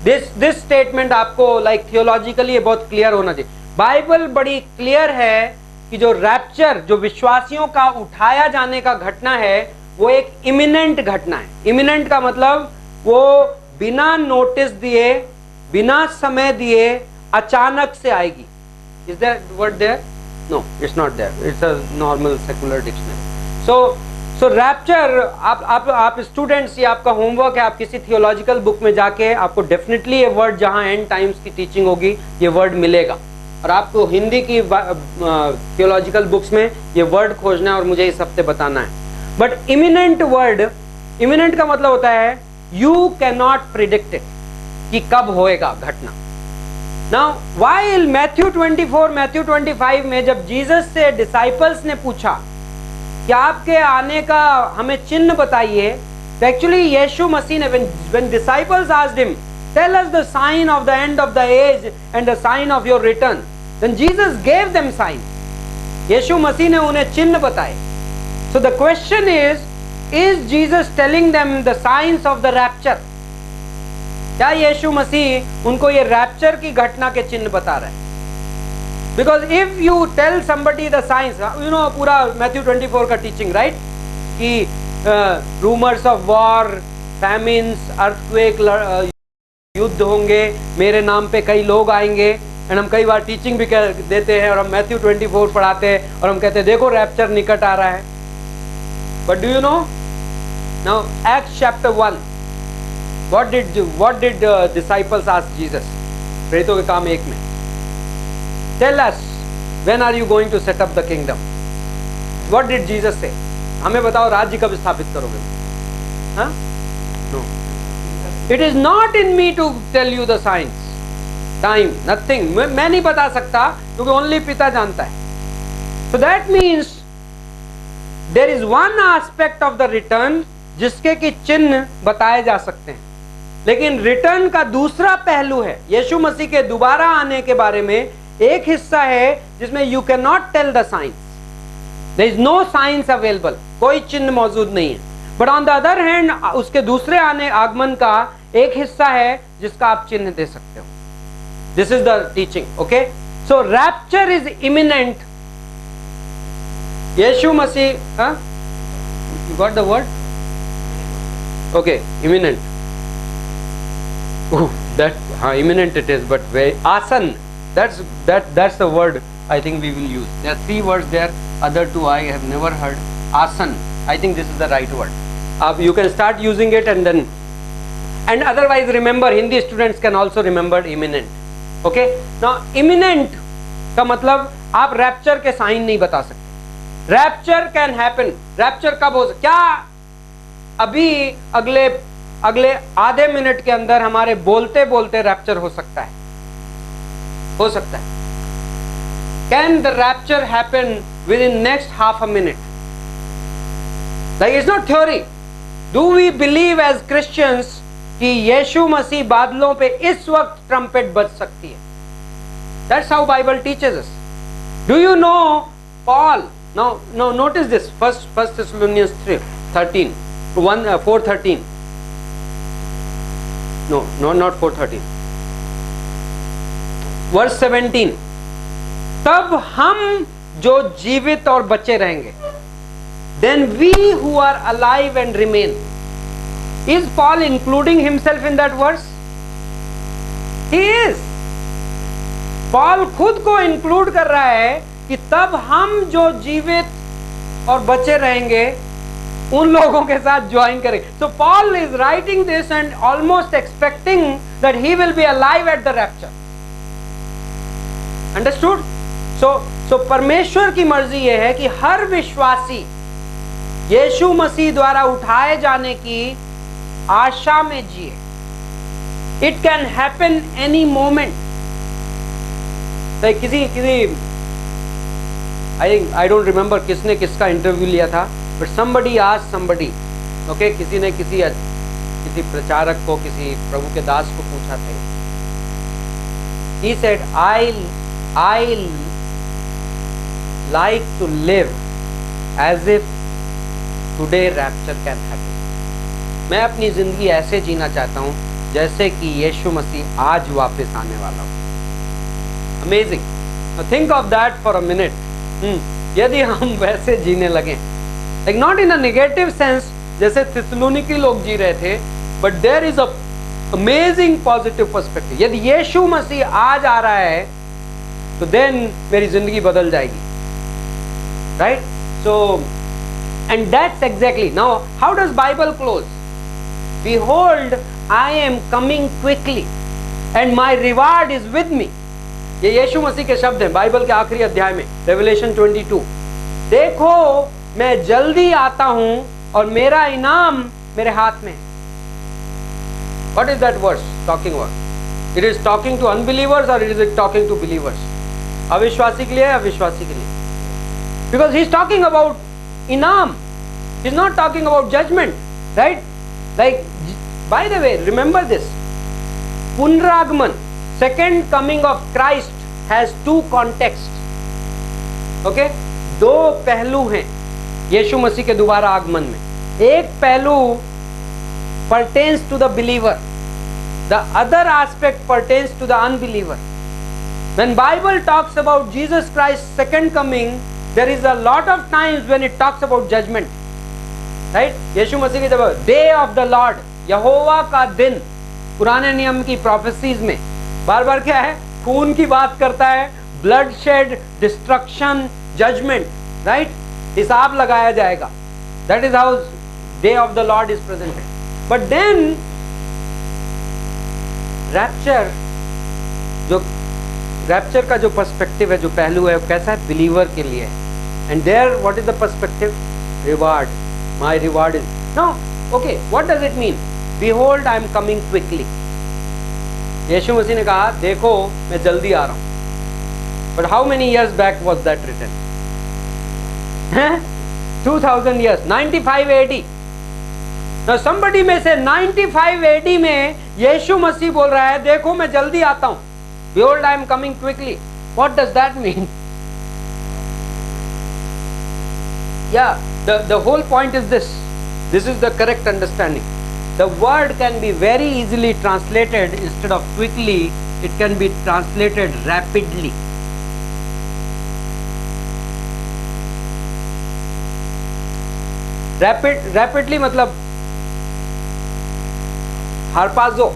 [SPEAKER 1] This statement आपको like theologically ये बहुत clear होना चाहिए. Bible बड़ी clear है कि जो rapture, जो विश्वासियों का उठाया जाने का घटना है, वो एक इमिनेंट घटना है. इमिनेंट का मतलब वो बिना नोटिस दिए, बिना समय दिए अचानक से आएगी. Is there word there? No, it's not there. It's a normal secular dictionary. So rapture, आप स्टूडेंट्स, ये आपका होमवर्क है, आप किसी थियोलॉजिकल बुक में जाके आपको डेफिनेटली ये वर्ड, जहाँ एंड टाइम्स की टीचिंग होगी, ये वर्ड मिलेगा. और आपको हिंदी की थियोलॉजिकल बुक्स में ये वर्ड खोजना है और मुझे इस हफ्ते बताना है. बट इमिनेंट वर्ड, इमिनेंट का मतलब होता है you can not predict it, कि कब होएगा घटना. नाउ व्हाइल मैथ्यू 24, मैथ्यू 25 में जब जीसस से डिसाइपल्स ने पूछा कि आपके आने का हमें चिन्ह बताइए, तो एक्चुअली यीशु मसीह ने, when disciples asked him, tell us the sign of the end of the age and the sign of your return, then Jesus gave them sign. यीशु मसीह ने उन्हें चिन्ह बताए. So the question is Jesus telling them the signs of the rapture? क्या यीशु मसीह उनको ये rapture की घटना के चिन्ह बता रहे हैं? Because if you tell somebody the signs, you know पूरा मैथ्यू 24 का टीचिंग, राइट? कि rumours of war, famines, earthquake, युद्ध होंगे, मेरे नाम पे कई लोग आएंगे. एंड हम कई बार टीचिंग भी देते हैं और हम मैथ्यू 24 पढ़ाते हैं और हम कहते हैं देखो रैप्चर निकट आ रहा है. But do you know, now acts chapter 1, what did disciples ask Jesus? प्रेरितों के काम 1 में। Tell us when are you going to set up the kingdom? What did Jesus say? हमें बताओ राज्य कब स्थापित करोगे? हाँ? No, it is not in me to tell you the signs, time, nothing. मैं नहीं बता सकता क्योंकि ओनली पिता जानता है। So that means there is one aspect of the return जिसके कि चिन्ह बताए जा सकते हैं, लेकिन रिटर्न का दूसरा पहलू है। यीशु मसीह के दोबारा आने के बारे में एक हिस्सा है जिसमें you can not tell the signs, there is no signs available, कोई चिन्ह मौजूद नहीं है। But on the other hand उसके दूसरे आगमन का एक हिस्सा है जिसका आप चिन्ह दे सकते हो। This is the teaching, okay? So rapture is imminent. यीशु मसीह, you got the word? Okay, imminent, that imminent it is, but very asan, that's the word I think we will use. There are 3 words there, other 2 I have never heard. Asan, I think this is the right word. You can start using it and otherwise remember, Hindi students can also remember imminent. Okay, now imminent का मतलब आप rapture के sign नहीं बता सकते। Rapture can happen, rapture कब हो सकता? क्या अभी अगले आधे मिनट के अंदर हमारे बोलते बोलते रैप्चर हो सकता है? हो सकता है। Can the rapture happen within next half a minute? Like it's not theory. Do we believe as Christians कि यीशु मसीह बादलों पे इस वक्त ट्रम्पेट बज सकती है? That's how Bible teaches us. Do you know Paul? Now notice this, First Thessalonians 3:13, 4:13. No, not 4:13. Verse 17. तब हम जो जीवित और बचे रहेंगे, then we who are alive and remain. Is Paul including himself in that verse? He is. Paul खुद को include कर रहा है कि तब हम जो जीवित और बचे रहेंगे उन लोगों के साथ ज्वाइन करेंगे। So Paul is writing this and almost expecting that he will be alive at the rapture. Understood? So परमेश्वर की मर्जी यह है कि हर विश्वासी यीशु मसीह द्वारा उठाए जाने की आशा में जिए। It can happen any moment. किसी I don't remember किसने किसका इंटरव्यू लिया था, but somebody asked somebody, okay, किसी ने किसी प्रचारक को, किसी प्रभु के दास को पूछा था। He said, I like to live as if today rapture can happen. मैं अपनी जिंदगी ऐसे जीना चाहता हूँ जैसे कि यीशु मसीह आज वापस आने वाला हो। Amazing. Now think of that for a minute. यदि हम वैसे जीने लगे, like not in a negative sense जैसे थिस्सलुनीकी लोग जी रहे थे, but there is a amazing positive perspective. यदि यीशु मसीह आज आ रहा है तो देन मेरी जिंदगी बदल जाएगी, right? So and that's exactly now how does Bible close? Behold, I am coming quickly and my reward is with me. ये यीशु मसीह के शब्द हैं बाइबल के आखिरी अध्याय में, रेवलेशन 22। देखो मैं जल्दी आता हूं और मेरा इनाम मेरे हाथ में है। What is that verse talking about? It is talking to unbelievers or it is talking to believers? अविश्वासी के लिए, अविश्वासी के लिए? Because he is talking about इनाम, he is not talking about judgment, right? Like, by the way, remember this, पुनरागमन, second coming of Christ has two contexts, okay? दो पहलू हैं यीशु मसीह के दोबारा आगमन में। एक पहलू pertains to the believer, the other aspect pertains to the unbeliever. When Bible talks about Jesus Christ's second coming, there is a lot of times when it talks about judgment, right? यीशु मसीह की जब day of the Lord, यहोवा का दिन, पुराने नियम की prophecies में बार बार क्या है? खून की बात करता है, bloodshed, destruction, judgement, right? हिसाब लगाया जाएगा। That is how day of the Lord is presented. But then rapture जो रैप्चर का जो पर्सपेक्टिव है, जो पहलू है, वो कैसा है? बिलीवर के लिए। And there what is the perspective? Reward, my reward is no. Okay, what does it mean? Behold I am coming quickly. यीशु मसीह ने कहा देखो मैं जल्दी आ रहा हूं। But how many years back was that written? 2000 years, 95 AD. Now somebody may say 95 AD में यीशु मसीह बोल रहा है देखो मैं जल्दी आता हूं, behold I am coming quickly. What does that mean? Yeah, the whole point is this. This is the correct understanding. The word can be very easily translated, instead of quickly, it can be translated rapidly. Rapidly मतलब हारपाजो।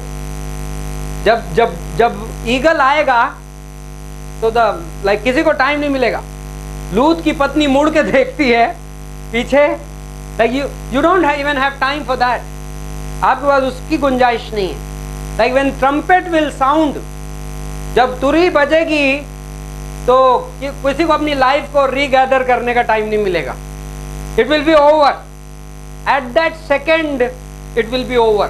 [SPEAKER 1] जब जब जब eagle आएगा तो like किसी को time नहीं मिलेगा। लूत की पत्नी मुड़ के देखती है पीछे, like you don't even have time for that. आपके पास उसकी गुंजाइश नहीं है। Like when trumpet will sound, जब तुरही बजेगी तो किसी को अपनी लाइफ को रीगैदर करने का टाइम नहीं मिलेगा। It will B over at that second, it will be over.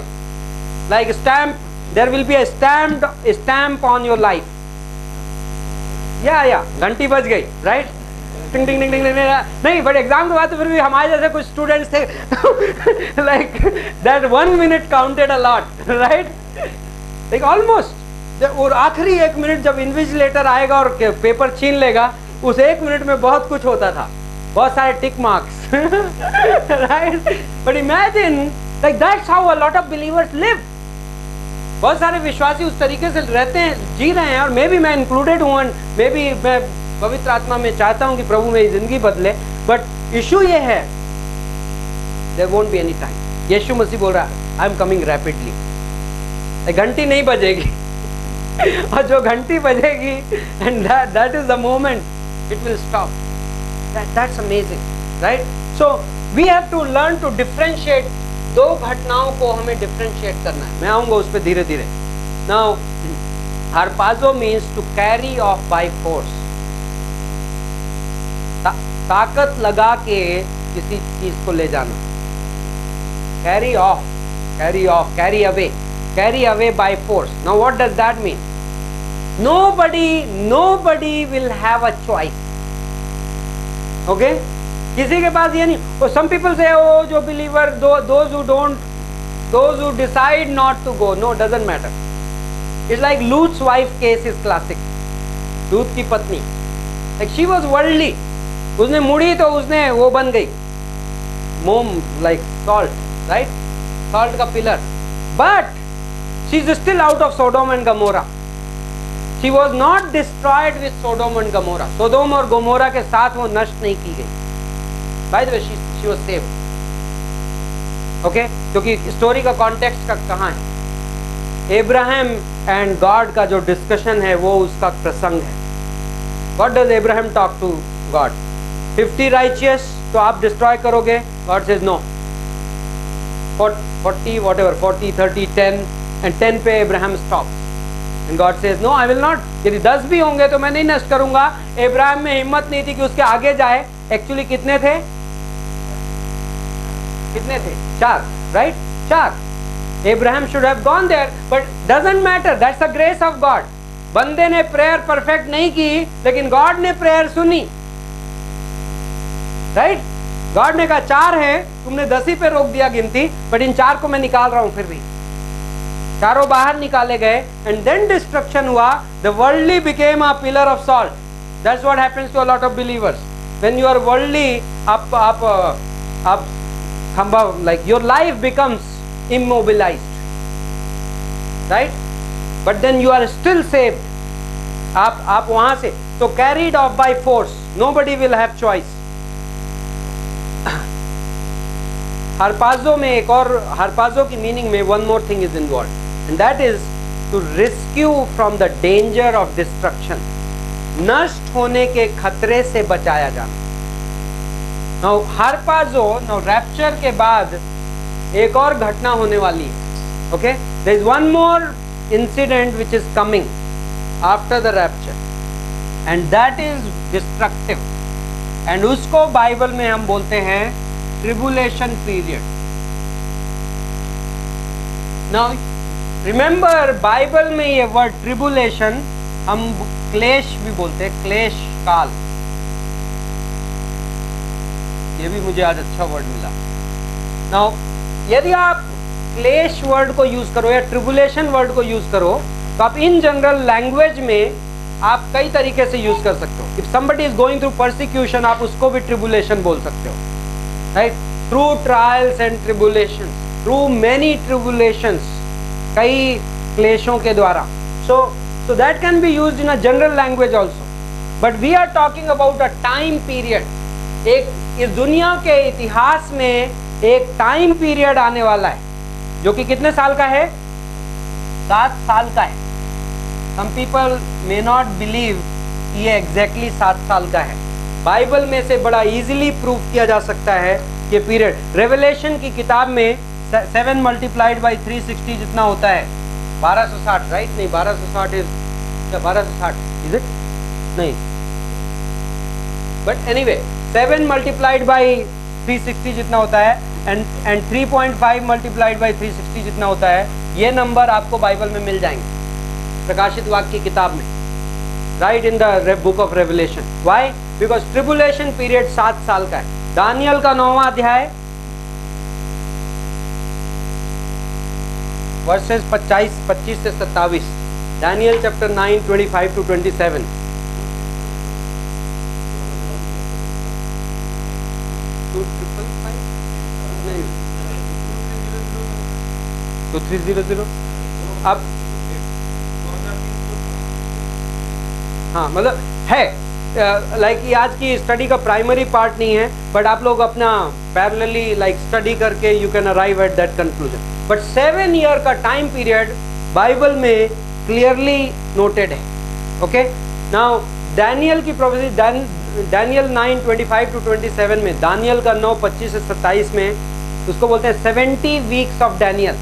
[SPEAKER 1] Like stamp, there will be a stamp on your life. Yeah, घंटी बज गई, right? टिंग टिंग टिंग टिंग नहीं, बट एग्जाम के बाद तो फिर भी हमारे जैसे कुछ स्टूडेंट्स थे like that 1 minute counted a lot, right? like almost। और आखिरी 1 मिनट जब इन्विजिलेटर आएगा और पेपर छीन लेगा, उस 1 मिनट में बहुत कुछ होता था, बहुत सारे टिक marks, right? But imagine, like that's how a lot of believers live. बहुत सारे विश्वासी उस तरीके से रहते हैं, जी रहे हैं, और मे भी मैं इंक्लूडेड हूँ, मे भी मैं पवित्र आत्मा में चाहता हूँ कि प्रभु मेरी जिंदगी बदले। बट इशू ये है, there won't be any time. यीशु मसीह बोल रहा है आई एम कमिंग रैपिडली। घंटी नहीं बजेगी और जो घंटी बजेगी, and that is the moment it will stop. That's amazing, right? So we have to learn to differentiate। दो घटनाओं को हमें differentiate करना है। मैं आऊंगा उस पर धीरे धीरे। Now harpazo means to carry off by force। ताकत लगा के किसी चीज को ले जाना। carry off, carry away by force। Now what does that mean? Nobody will have a choice। Okay, किसी के पास ये नहीं। और सम पीपल से ओ जो believer, those who decide not to go, no, doesn't matter. It's like Lot's wife case is classic. Lot की पत्नी, लाइक शी वाज वर्ल्डली, उसने मुड़ी तो उसने वो बन गई मोम, लाइक सॉल्ट, राइट? सॉल्ट का pillar. But she is still out of Sodom and Gomorrah. She was not destroyed with Sodom and Gomorrah. सोदोम और गोमोरा के साथ वो नष्ट नहीं की गई। By the way, she was saved. Okay? क्योंकि स्टोरी का कॉन्टेक्स्ट का कहाँ है? Abraham and God का जो डिस्कशन है वो उसका प्रसंग है। What does Abraham talk to God? 50 righteous तो आप डिस्ट्रॉय करोगे? God says no. 40 whatever, 40, 30, 10 and 10 पे Abraham stops. And God says no, I will not. यदि 10 भी होंगे तो मैं नहीं नष्ट करूंगा। इब्राहिम में हिम्मत नहीं थी कि उसके आगे जाए। एक्चुअली कितने थे? 4, right? 4। Abraham should have gone there, but doesn't matter. That's the grace of God. बंदे ने प्रेयर परफेक्ट नहीं की, लेकिन गॉड ने प्रेयर सुनी, राइट? गॉड ने कहा 4 है, तुमने 10 ही पे रोक दिया गिनती, बट इन 4 को मैं निकाल रहा हूं। फिर भी चारों बाहर निकाले गए, एंड देन डिस्ट्रक्शन हुआ। The worldly became a pillar of salt. That's what happens to a lot of believers when you are worldly. आप खंबा, like your life becomes immobilised, right? But then you are still saved. आप वहां से तो carried off by force, nobody will have choice. harpazo में एक और, harpazo की मीनिंग में one more thing is involved, and that is to rescue from the danger of destruction। नष्ट होने के खतरे से बचाया जाना। Now harpazo, now rapture के बाद एक और घटना होने वाली है। Okay, there is one more incident which is coming। After the rapture, and that is destructive, and उसको बाइबल में हम बोलते हैं tribulation period. Now remember, Bible में ये वर्ड ट्रिबुलेशन हम क्लेश भी बोलते हैं, क्लेश काल। ये भी मुझे आज अच्छा वर्ड मिला। नाउ यदि आप क्लेश वर्ड को यूज करो या ट्रिबुलेशन वर्ड को यूज करो, तो आप इन जनरल लैंग्वेज में आप कई तरीके से यूज कर सकते हो। If somebody is going through persecution, आप उसको भी ट्रिबुलेशन बोल सकते हो, right? Through trials and tribulations, through many tribulations, कई क्लेशों के द्वारा। So that can be used in a general language also, but we are talking about a time period. एक इस दुनिया के इतिहास में एक टाइम पीरियड आने वाला है जो कि कितने साल का है? 7 साल का है। Some people may not believe कि ये exactly 7 साल का है। बाइबल में से बड़ा इजीली प्रूव किया जा सकता है ये पीरियड। रेवलेशन की किताब में 7 मल्टीप्लाइड बाई 360 जितना होता है 1260, राइट? नहीं, 1260 इज 1260 इज इट? नहीं, बट एनीवे 7 मल्टीप्लाइड बाई 360 जितना होता है, एंड 3.5 मल्टीप्लाइड बाई 360 जितना होता है, ये नंबर आपको बाइबल में मिल जाएंगे प्रकाशित वाक्य की किताब में, right in the book of revelation. Why? Because tribulation period 7 साल का है। दानियल का 9वां अध्याय वर्सेस 25 से 27, दानियल चैप्टर 9 25 to 27। 2300। अब हाँ, मतलब है लाइक ये आज की स्टडी का प्राइमरी पार्ट नहीं है, बट आप लोग अपना पैरेलली लाइक स्टडी करके you can arrive at that conclusion. But 7 year का टाइम पीरियड बाइबल में क्लियरली नोटेड है। ओके, नाउ दानियल की प्रोफेसी, दानियल 9 25 to 27 में, दानियल का 9 25 से 27 में, उसको बोलते हैं 70 वीक्स ऑफ दानियल।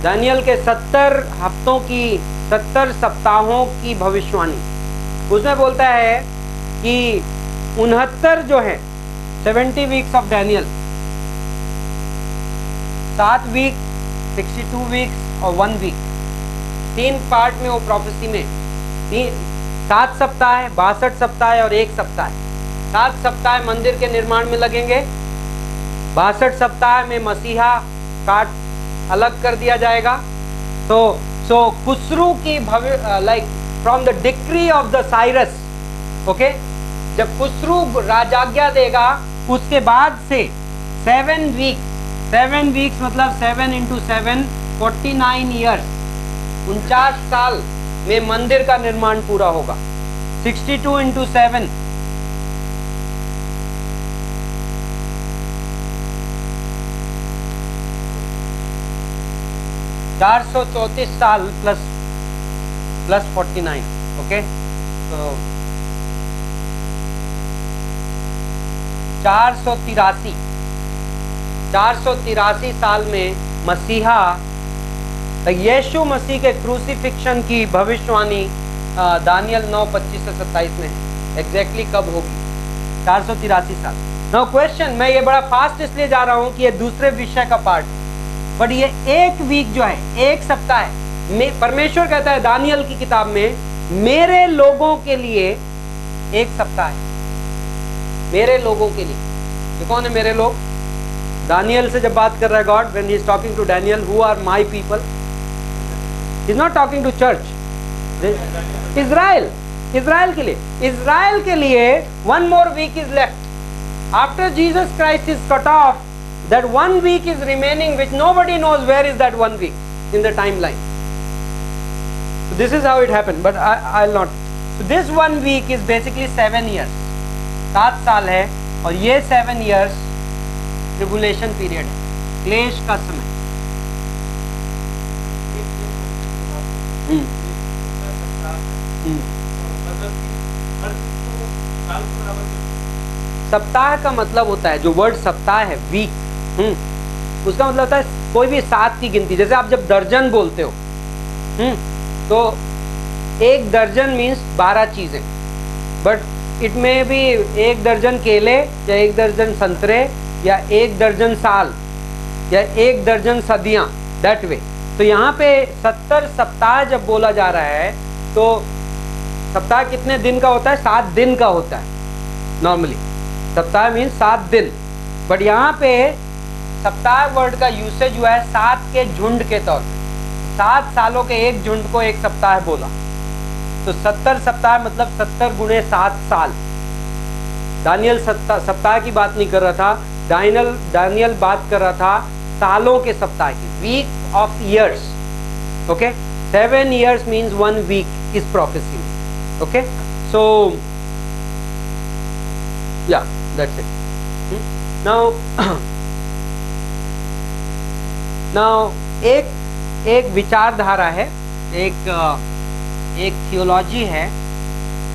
[SPEAKER 1] दानियल के 70 हफ्तों की, 70 सप्ताहों की भविष्यवाणी। उसमें बोलता है कि 69 जो है 70 weeks of Daniel, 7 week, 62 weeks और 1 वीक, 3 पार्ट में वो प्रोफेसी में 7 सप्ताह है, 62 सप्ताह है और 1 सप्ताह है। 7 सप्ताह मंदिर के निर्माण में लगेंगे, 62 सप्ताह में मसीहा काट अलग कर दिया जाएगा। सो खुसरू की like from the decree of the Cyrus, okay, जब खुसरू राजाज्ञा देगा उसके बाद से 7 वीक्स मतलब 7 into 7 49 ईयर्स, 49 साल में मंदिर का निर्माण पूरा होगा। 62 into 7 434 साल प्लस 49, ओके, तो 483 साल में मसीहा, यीशु मसीह के क्रूसिफिक्शन की भविष्यवाणी दानियल 9 25 से 27 में एग्जैक्टली कब होगी? 483 साल। नो क्वेश्चन, मैं ये बड़ा फास्ट इसलिए जा रहा हूँ कि ये दूसरे विषय का पार्ट, बट ये 1 वीक जो है, 1 सप्ताह है। परमेश्वर कहता है दानियल की किताब में, मेरे लोगों के लिए 1 सप्ताह है, मेरे लोगों के लिए। ये कौन है मेरे लोग? दानियल से जब बात कर रहा है God, when he is talking to Daniel, who are my people, he is not talking to church, Israel के लिए। इजराइल के लिए 1 more week is left. After Jesus Christ is cut off, that 1 week is remaining, which nobody knows where is that 1 week in the timeline. So this is how it happened, but I'll not. So this 1 week is basically 7 years. 7 साल है, और ये 7 years tribulation period है, क्लेश का समय। सप्ताह का मतलब होता है, जो वर्ड सप्ताह है, वीक, उसका मतलब होता है कोई भी 7 की गिनती। जैसे आप जब दर्जन बोलते हो, तो
[SPEAKER 4] एक दर्जन मीन्स 12 चीजें, बट इट में भी 1 दर्जन केले या 1 दर्जन संतरे या 1 दर्जन साल या 1 दर्जन सदियां, दैट वे। तो यहाँ पे 70 सप्ताह जब बोला जा रहा है तो सप्ताह कितने दिन का होता है? 7 दिन का होता है नॉर्मली। सप्ताह मीन्स 7 दिन, बट यहाँ पे सप्ताह वर्ड का यूसेज हुआ है 7 के झुंड के तौर पे। 7 सालों के एक झुंड को एक सप्ताह बोला, तो 70 सप्ताह मतलब 70 गुणे 7 साल। दानियल सप्ताह की बात नहीं कर रहा था, दानियल बात कर रहा था सालों के सप्ताह की, week of years. Okay, 7 years means 1 week is prophecy. Okay, so yeah, that's it. Now एक विचारधारा है, एक थियोलॉजी है।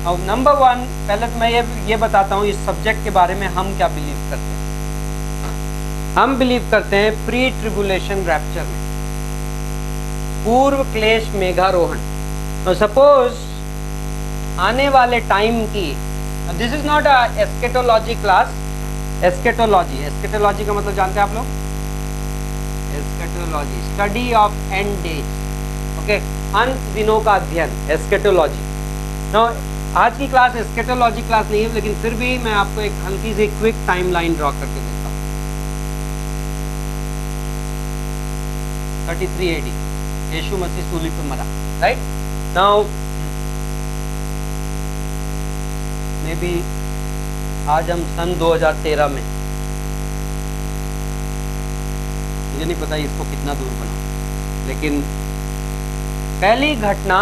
[SPEAKER 4] और नंबर 1 पहले तो मैं ये बताता हूँ इस सब्जेक्ट के बारे में हम क्या बिलीव करते हैं। हम बिलीव करते हैं प्री ट्रिबुलेशन रैप्चर में, पूर्व क्लेश मेघारोहण। तो सपोज आने वाले टाइम की, this is not a eschatology class. Eschatology का मतलब जानते हैं आप लोग? Eschatology, study of end days. Okay, अंत दिनों का अध्ययन, एस्केटोलॉजी। नाउ आज की क्लास एस्केटोलॉजी क्लास नहीं है, लेकिन फिर भी मैं आपको एक हल्की सी क्विक टाइमलाइन ड्रॉ करके देता हूँ। 33 AD यीशु मसीह सूली पे मरा, राइट? नाउ मे बी आज हम सन 2013 में, मुझे नहीं पता इसको कितना दूर बना, लेकिन पहली घटना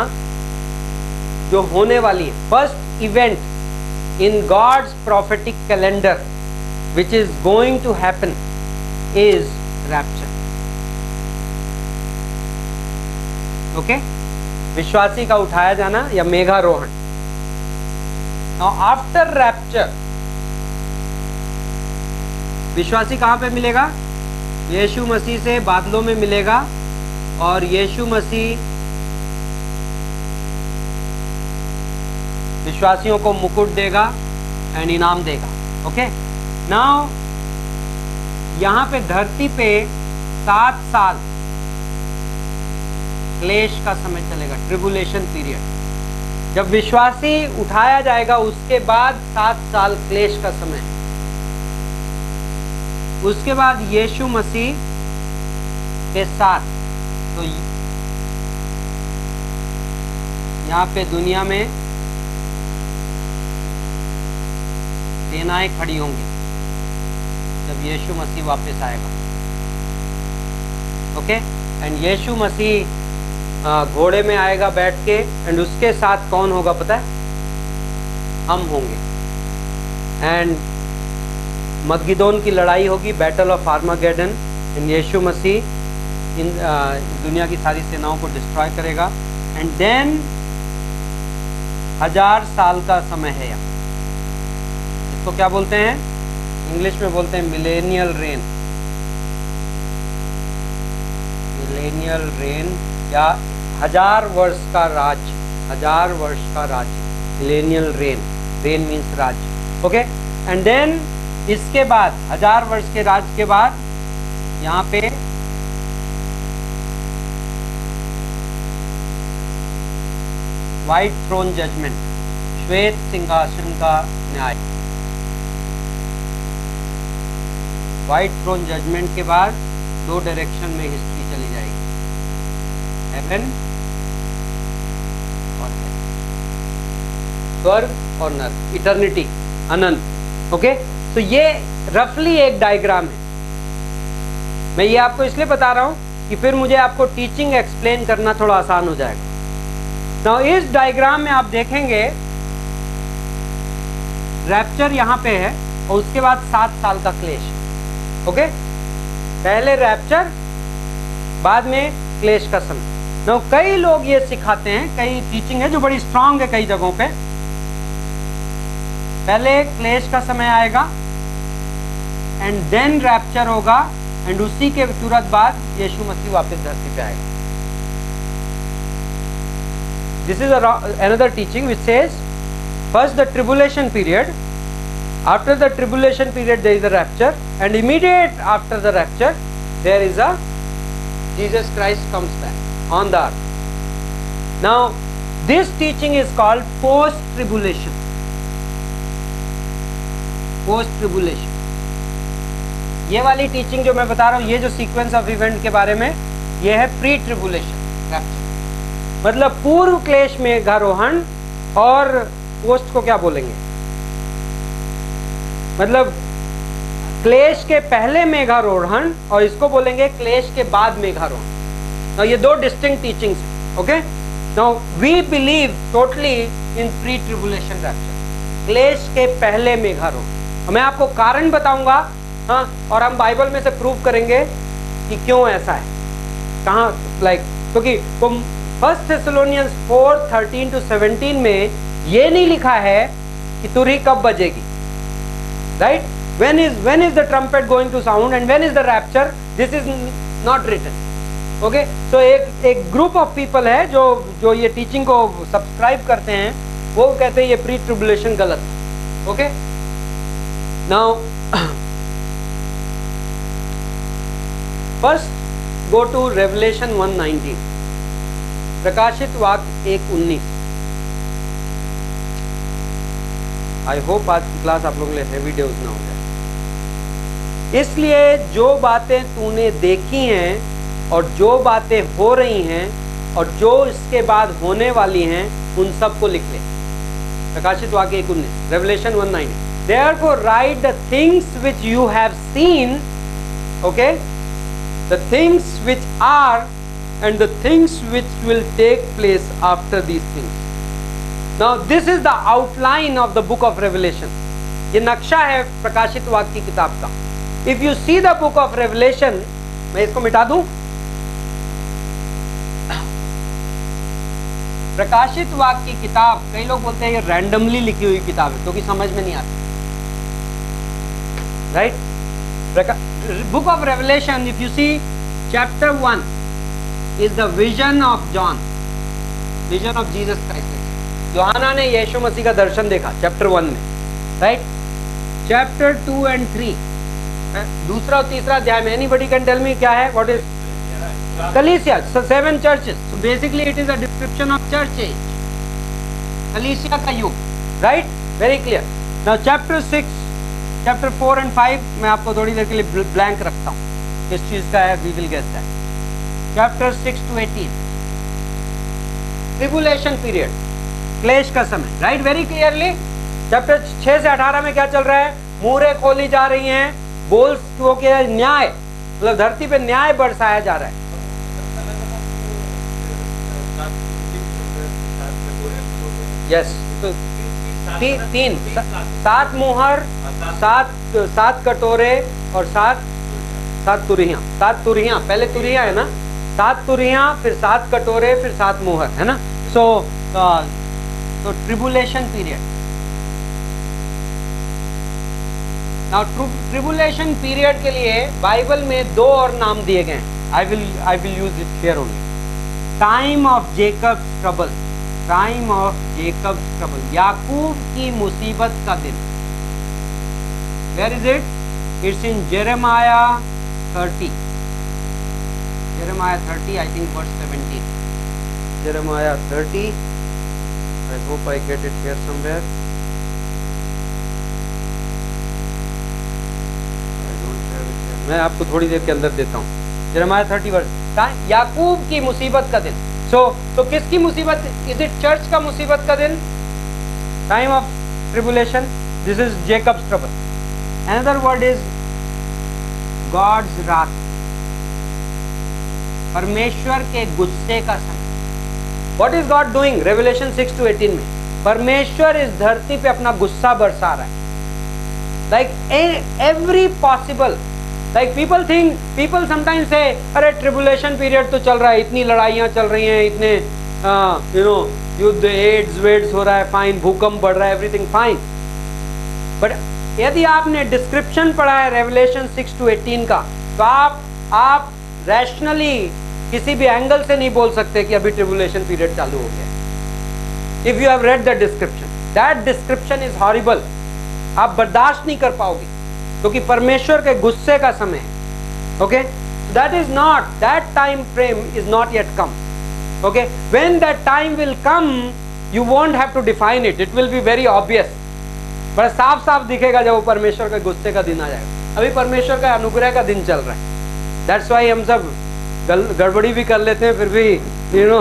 [SPEAKER 4] जो होने वाली है, first event in God's prophetic calendar which is going to happen is rapture. Okay, विश्वासी का उठाया जाना या मेघारोहण। नाउ आफ्टर रैप्चर विश्वासी कहां पे मिलेगा? यीशु मसीह से बादलों में मिलेगा, और यीशु मसीह विश्वासियों को मुकुट देगा एंड इनाम देगा। ओके, नाउ यहां पे धरती पे 7 साल क्लेश का समय चलेगा, ट्रिबुलेशन पीरियड। जब विश्वासी उठाया जाएगा उसके बाद 7 साल क्लेश का समय। उसके बाद यीशु मसीह के साथ, तो यहाँ पे दुनिया में सेनाएं खड़ी होंगी जब यीशु मसीह वापस आएगा। ओके, एंड यीशु मसीह घोड़े में आएगा बैठ के, एंड उसके साथ कौन होगा पता है? हम होंगे। एंड मगिदोन की लड़ाई होगी, बैटल ऑफ आर्मागेडन, एंड यीशु मसीह इन दुनिया की सारी सेनाओं को डिस्ट्रॉय करेगा। एंड देन 1000 साल का समय है यहाँ, इसको क्या बोलते हैं? इंग्लिश में बोलते हैं मिलेनियल रेन। मिलेनियल रेन या 1000 वर्ष का राज, 1000 वर्ष का राज, मिलेनियल रेन। रेन मीन्स राज। ओके, एंड देन इसके बाद 1000 वर्ष के राज के बाद यहाँ पे व्हाइट थ्रोन जजमेंट, श्वेत सिंहासन का न्याय। व्हाइट थ्रोन जजमेंट के बाद 2 डायरेक्शन में हिस्ट्री चली जाएगी, हेवन और स्वर्ग और नर्क, इटर्निटी, अनंत। ओके, तो ये रफली एक डायग्राम है। मैं ये आपको इसलिए बता रहा हूं कि फिर मुझे आपको टीचिंग एक्सप्लेन करना थोड़ा आसान हो जाएगा। नाउ इस डायग्राम में आप देखेंगे रैप्चर यहां पे है, और उसके बाद 7 साल का क्लेश। ओके, पहले रैप्चर, बाद में क्लेश का समय। नाउ कई लोग ये सिखाते हैं, कई टीचिंग है जो बड़ी स्ट्रांग है कई जगहों पे, पहले क्लेश का समय आएगा एंड देन रैप्चर होगा, एंड उसी के तुरंत बाद यीशु मसीह वापस धरती पे आएगा। this is another teaching which says first the tribulation period, after the tribulation period there is a rapture, and immediate after the rapture there is a Jesus Christ comes back on the earth. Now this teaching is called post tribulation. Post tribulation, ये वाली teaching जो मैं बता रहा हूँ, ये जो sequence of event के बारे में, ये है प्री ट्रिबुलेशन रैप्चर, मतलब पूर्व क्लेश मेघारोहण, और पोस्ट को क्या बोलेंगे, मतलब क्लेश के पहले मेघारोहण, और इसको बोलेंगे क्लेश के बाद मेघारोहण। तो ये दो डिस्टिंक्ट टीचिंग्स हैं। Okay, now we believe totally in pre tribulation rapture, क्लेश के पहले मेघारोहण। मैं आपको कारण बताऊंगा, हाँ, और हम बाइबल में से प्रूव करेंगे कि क्यों ऐसा है, कहाँ, क्योंकि फर्स्ट थेसलोनियंस 4:13-17 में ये नहीं लिखा है कि तुरही कब बजेगी, right? when is the trumpet going to sound and when is the rapture, this is not written. Okay, so एक ग्रुप ऑफ पीपल है जो ये टीचिंग को सब्सक्राइब करते हैं, वो कहते हैं ये प्री ट्रिबुलेशन गलत है। Okay, now first go to Revelation 1:19, प्रकाशित वाक्य 1:19। आई होप आज की क्लास आप लोगों के लिए हेवी डोज ना हो जाए। इसलिए जो बातें तूने देखी हैं और जो बातें हो रही हैं और जो इसके बाद होने वाली हैं, उन सब को लिख ले। प्रकाशित वाक्य 1:19, revelation 1:19। Therefore write the things which you have seen, okay, the things which are and the things which will take place after these things. Now this is the outline of the book of Revelation. ये नक्शा है प्रकाशित वाक्य की किताब का। If you see the book of Revelation, मैं इसको मिटा दूं, प्रकाशित वाक्य की किताब, कई लोग बोलते हैं ये रैंडमली लिखी हुई किताब है क्योंकि समझ में नहीं आती, right? Book of Revelation, if you see chapter 1 is the vision of John, vision of Jesus Christ. यूहन्ना ने यीशु मसीह का दर्शन देखा चैप्टर 1 में, राइट? चैप्टर 2 and 3, दूसरा और तीसरा अध्याय में, एनीबॉडी कैन टेल मी क्या है, व्हाट इज कलीसिया, 7 churches. So basically it is a description of church age, कलीसिया का युग, right? Very clear. Now chapter 6, chapter 4 and 5 मैं आपको थोड़ी देर के लिए ब्लैंक रखता हूँ, किस चीज का है, we will get that. Chapter 6 to 18, tribulation period, क्लेश का समय, राइट? Very clearly. चैप्टर 6 से 18 में क्या चल रहा है, मुहरें खोली जा रही हैं, बोल के न्याय, मतलब धरती पे न्याय बरसाया जा रहा है। यस, तो तीन 7 मुहर, 7 कटोरे और 7 तुरहियां, 7 तुरहियां, पहले तुरहियां है ना, 7 तुरहियां, फिर 7 कटोरे, फिर 7 मुहर, है ना? So tribulation period. Now tribulation period के लिए बाइबल में 2 और नाम दिए गए हैं। I will use it here only. Time of Jacob's trouble, time of Jacob's trouble, याकूब की मुसीबत का दिन। Where is it? It's in Jeremiah 30, Jeremiah 30, I think verse 17,
[SPEAKER 1] Jeremiah 30. I hope I get it here somewhere. I don't have it here. मैं आपको थोड़ी देर के अंदर देता हूँ।
[SPEAKER 4] जेरेमाया 30 वर्स, याकूब की मुसीबत का दिन। तो किसकी मुसीबत? इज इट चर्च का मुसीबत का दिन? Time of tribulation, this is Jacob's trouble. Another word is God's wrath, परमेश्वर के गुस्से का समय। What is God doing? Revelation 6 to 18 में परमेश्वर इस धरती पे अपना गुस्सा बरसा रहा है। Like every possible, like people sometimes से अरे ट्रिबुलेशन पीरियड तो चल रहा है, इतनी लड़ाइयाँ चल रही हैं, इतने युद्ध, एड्स वेड्स हो रहा है, फाइन, भूकंप बढ़ रहा है, एवरीथिंग फाइन। बट यदि आपने डिस्क्रिप्शन पढ़ा है रेवलेशन 6 to 18 का, तो आप रैशनली किसी भी एंगल से नहीं बोल सकते कि अभी ट्रिबुलेशन पीरियड चालू हो गया। If you have read the description, that description is horrible. आप बर्दाश्त नहीं कर पाओगे क्योंकि परमेश्वर के गुस्से का समय है। Okay, that is not, that time frame is not yet come. Okay, when that time will come you won't have to define it, it will be very obvious. बड़ा साफ साफ दिखेगा जब वो परमेश्वर के गुस्से का दिन आ जाएगा। अभी परमेश्वर का अनुग्रह का दिन चल रहा है। दैट्स वाई हम सब गड़बड़ी भी कर लेते हैं, फिर भी यू नो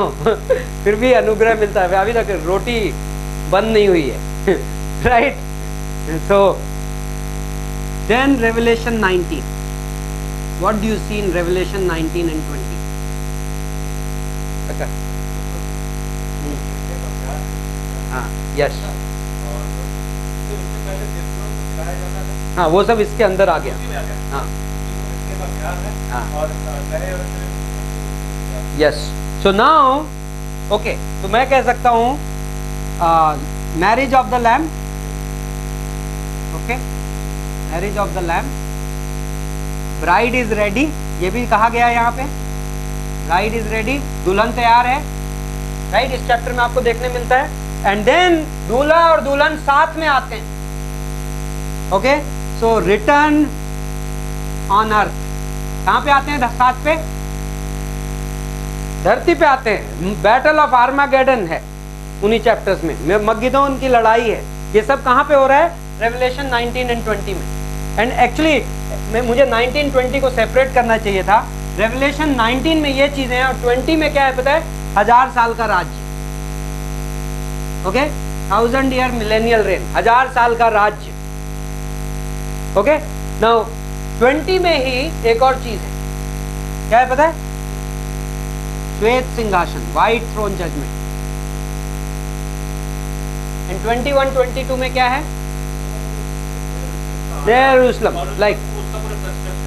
[SPEAKER 4] फिर भी अनुग्रह मिलता है। अभी तक रोटी बंद नहीं हुई है right. So then Revelation 19, what do you see in Revelation 19 and 20? अच्छा, हाँ, यस, हाँ, वो सब इसके अंदर आ गया। हाँ, यस। सो नाउ ओके, तो मैं कह सकता हूं marriage of the lamb. Okay, marriage of the lamb, bride is ready, ये भी कहा गया है यहाँ पे, ब्राइड इज रेडी, दुल्हन तैयार है, राइट। इस चैप्टर में आपको देखने मिलता है। एंड देन दूल्हा और दुल्हन साथ में आते हैं। Okay, so return on earth, कहां पे आते हैं? साथ पे, धरती पे आते हैं। बैटल ऑफ आर्मागेडन है उन्हीं चैप्टर्स में, मगिदोन की लड़ाई है। ये सब कहां पे हो रहा है? रेवलेशन 19 and 20 में। एंड एक्चुअली मुझे 19-20 को सेपरेट करना चाहिए था। रेवलेशन 19 में ये चीजें हैं और 20 में क्या है पता है? 1000 साल का राज्य। ओके, 1000 ईयर मिलेनियल रेन, 1000 साल का राज्य। ओके, नाउ 20 में ही एक और चीज है, क्या है पता है? श्वेत सिंहासन, व्हाइट थ्रोन जजमेंट। एंड 21-22 में क्या है? जेरूसलम, लाइक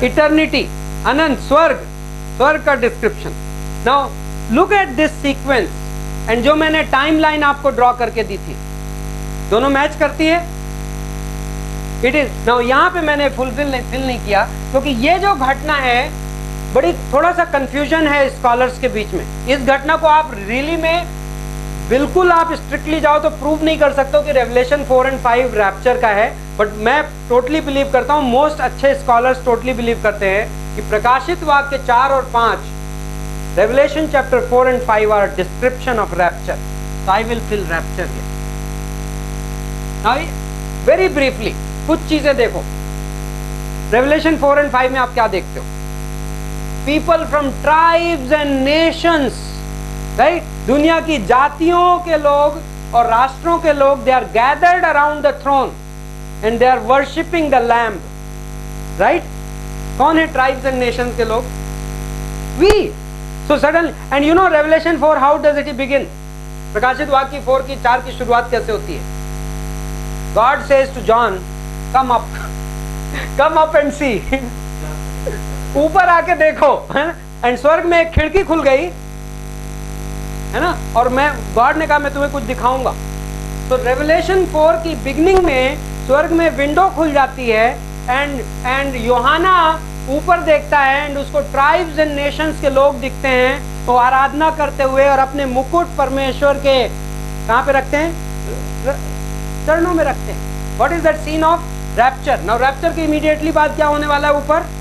[SPEAKER 4] इटर्निटी, अनंत, स्वर्ग, स्वर्ग का description. Now look at this sequence, and जो मैंने टाइमलाइन आपको ड्रॉ करके दी थी, दोनों मैच करती है। इट इज नाउ, यहां पे मैंने फिल नहीं किया क्योंकि ये जो घटना है बड़ी थोड़ा सा कंफ्यूजन है स्कॉलर्स के बीच में। इस घटना को आप रियली में बिल्कुल आप स्ट्रिक्टली जाओ तो प्रूव नहीं कर सकते हो कि रेवलेशन 4 and 5 रैप्चर का है, बट मैं टोटली बिलीव करता हूं, मोस्ट अच्छे स्कॉलर्स टोटली बिलीव करते हैं कि प्रकाशित वाक्य 4 और 5, Revelation chapter 4 and 5 are description of rapture. So I will fill rapture here. Now very briefly कुछ चीजें देखो। रेवलेशन 4 and 5 में आप क्या देखते हो? People from tribes and nations, right, दुनिया की जातियों के लोग और राष्ट्रों के लोग, they are gathered around the throne and they are worshipping the lamb, right. कौन है ट्राइब्स एंड नेशंस के लोग? We. So suddenly, and you know Revelation 4 how does it begin? प्रकाशित वाक्य 4 की शुरुआत कैसे होती है? God says to John, come up and see, ऊपर आके देखो, एंड स्वर्ग में एक खिड़की खुल गई, है ना, और गॉड ने कहा मैं तुम्हें कुछ दिखाऊंगा। तो रेवलेशन 4 की बिगनिंग में स्वर्ग में विंडो खुल जाती है, एंड यूहन्ना ऊपर देखता है, एंड उसको ट्राइब्स एंड नेशंस के लोग दिखते हैं, वो आराधना करते हुए और अपने मुकुट परमेश्वर के कहां पे रखते हैं? चरणों में रखते हैं। What is that scene of rapture? Now rapture के इमीडिएटली बाद क्या होने वाला है? ऊपर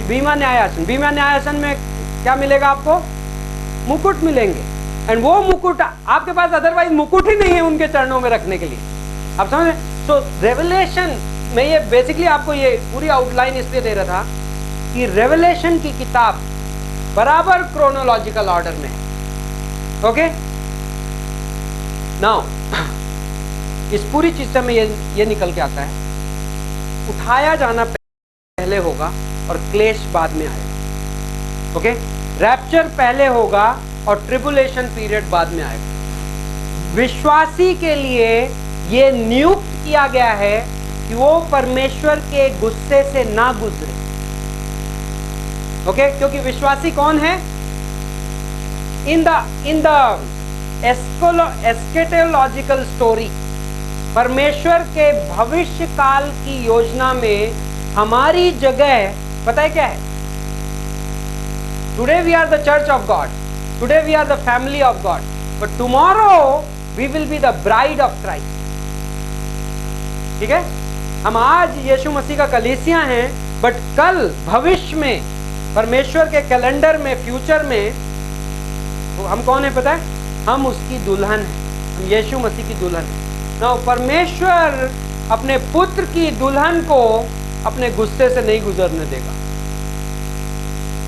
[SPEAKER 4] बीमा न्यायासन। बीमा न्यायासन में क्या मिलेगा आपको? मुकुट मिलेंगे। एंड वो मुकुट आपके पास अदरवाइज मुकुट ही नहीं है उनके चरणों में रखने के लिए। आप समझ? सो रेवलेशन में ये बेसिकली आपको ये पूरी आउटलाइन इसलिए दे रहा था कि रेवलेशन की किताब बराबर क्रोनोलॉजिकल ऑर्डर में है। ओके, नाउ इस पूरी चीज से में ये निकल के आता है, उठाया जाना पहले होगा और क्लेश बाद में आएगा। ओके, रैप्चर पहले होगा और ट्रिबुलेशन पीरियड बाद में आएगा। विश्वासी के लिए ये नियुक्त किया गया है कि वो परमेश्वर के गुस्से से ना गुजरे। ओके, क्योंकि विश्वासी कौन है? इन द एस्केटोलॉजिकल स्टोरी, परमेश्वर के भविष्य काल की योजना में हमारी जगह पता है क्या है? Today we are the church of God, today we are the family of God. but tomorrow we will be the bride of Christ. ठीक है, हम आज यीशु मसीह का कलीसिया हैं, बट कल भविष्य में परमेश्वर के कैलेंडर में, फ्यूचर में, तो हम कौन है पता है? हम उसकी दुल्हन हैं, हम यीशु मसीह की दुल्हन हैं। ना परमेश्वर अपने पुत्र की दुल्हन को अपने गुस्से से नहीं गुजरने देगा,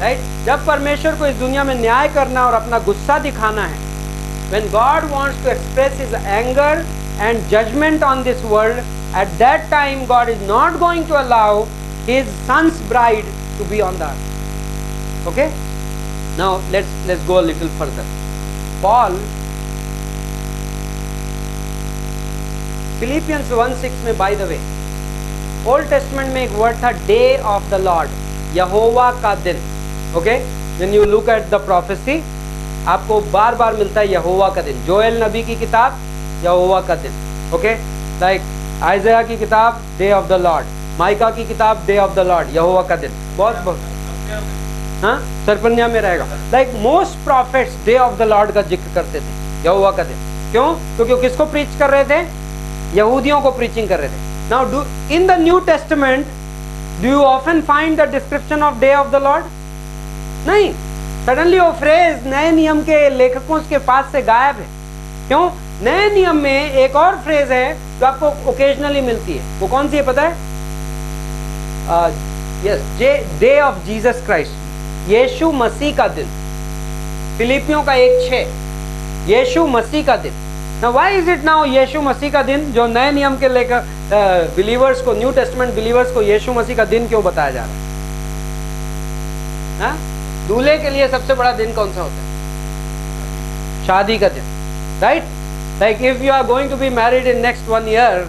[SPEAKER 4] राइट? जब परमेश्वर को इस दुनिया में न्याय करना और अपना गुस्सा दिखाना है, when God wants to express his anger and judgment on this world, at that time God is not going to allow his son's bride to be on the earth. Okay, now let's go a little further. Paul Philippians 1:6 में, by the way, old testament में एक word था day of the Lord, यहोवा का दिन। Okay, when you look at the prophecy, आपको बार बार मिलता है यहोवा का दिन। जोएल नबी की किताब यहोवा का दिन, ओके, लाइक आइज़ाया की किताब day of the Lord, mica की किताब डे ऑफ द लॉर्ड, यहोवा का दिन। बहुत हाँ, सरपन्या में रहेगा। Like most profits day of the Lord का जिक्र करते थे, यहोवा का दिन। क्यों? क्योंकि किसको प्रीच कर रहे थे? यहूदियों को प्रीचिंग कर रहे थे। Now in the New Testament, do you often find the description of day of the Lord? नहीं, सडनली वो फ्रेज नए नियम के लेखकों के पास से गायब है। क्यों? नए नियम में एक और फ्रेज है जो आपको ओकेजनली मिलती है। वो कौन सी है पता है? Yes, day of Jesus Christ, Yeshu मसीह का दिन। फिलिपियों का 1:6, यीशु मसीह का दिन। Now why is it now यीशु मसीह का दिन? जो नए नियम के लेकर बिलीवर्स को, न्यू टेस्टमेंट बिलीवर्स को यीशु मसीह का दिन क्यों बताया जा रहा है? दूल्हे के लिए सबसे बड़ा दिन कौन सा होता है? शादी का दिन, right? Like if you are going to be married in next 1 year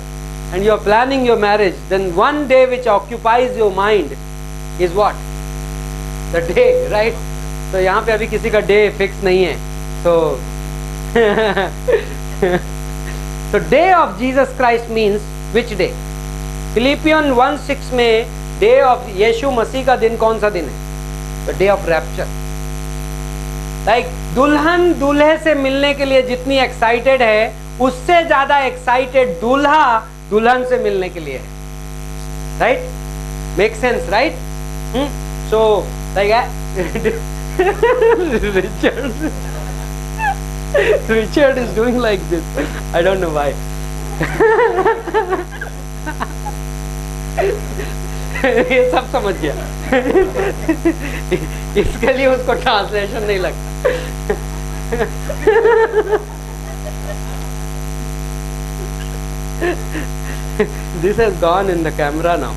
[SPEAKER 4] and you are planning your marriage, then one day which occupies your mind is what? The day, right? तो यहाँ पे अभी किसी का डे फिक्स नहीं है, so so day of Jesus Christ means which day? Philippians 1:6 में day of यीशु मसीह का दिन कौन सा दिन है? The day of rapture. Like दुल्हन दूल्हे से मिलने के लिए जितनी एक्साइटेड है, उससे ज्यादा एक्साइटेड दूल्हा दुल्हन से मिलने के लिए है, right? Make sense, right? So like Richard is doing like this. I don't know why. ये सब समझ गया। इसके लिए उसको ट्रांसलेशन नहीं लगता। This has gone in the camera now.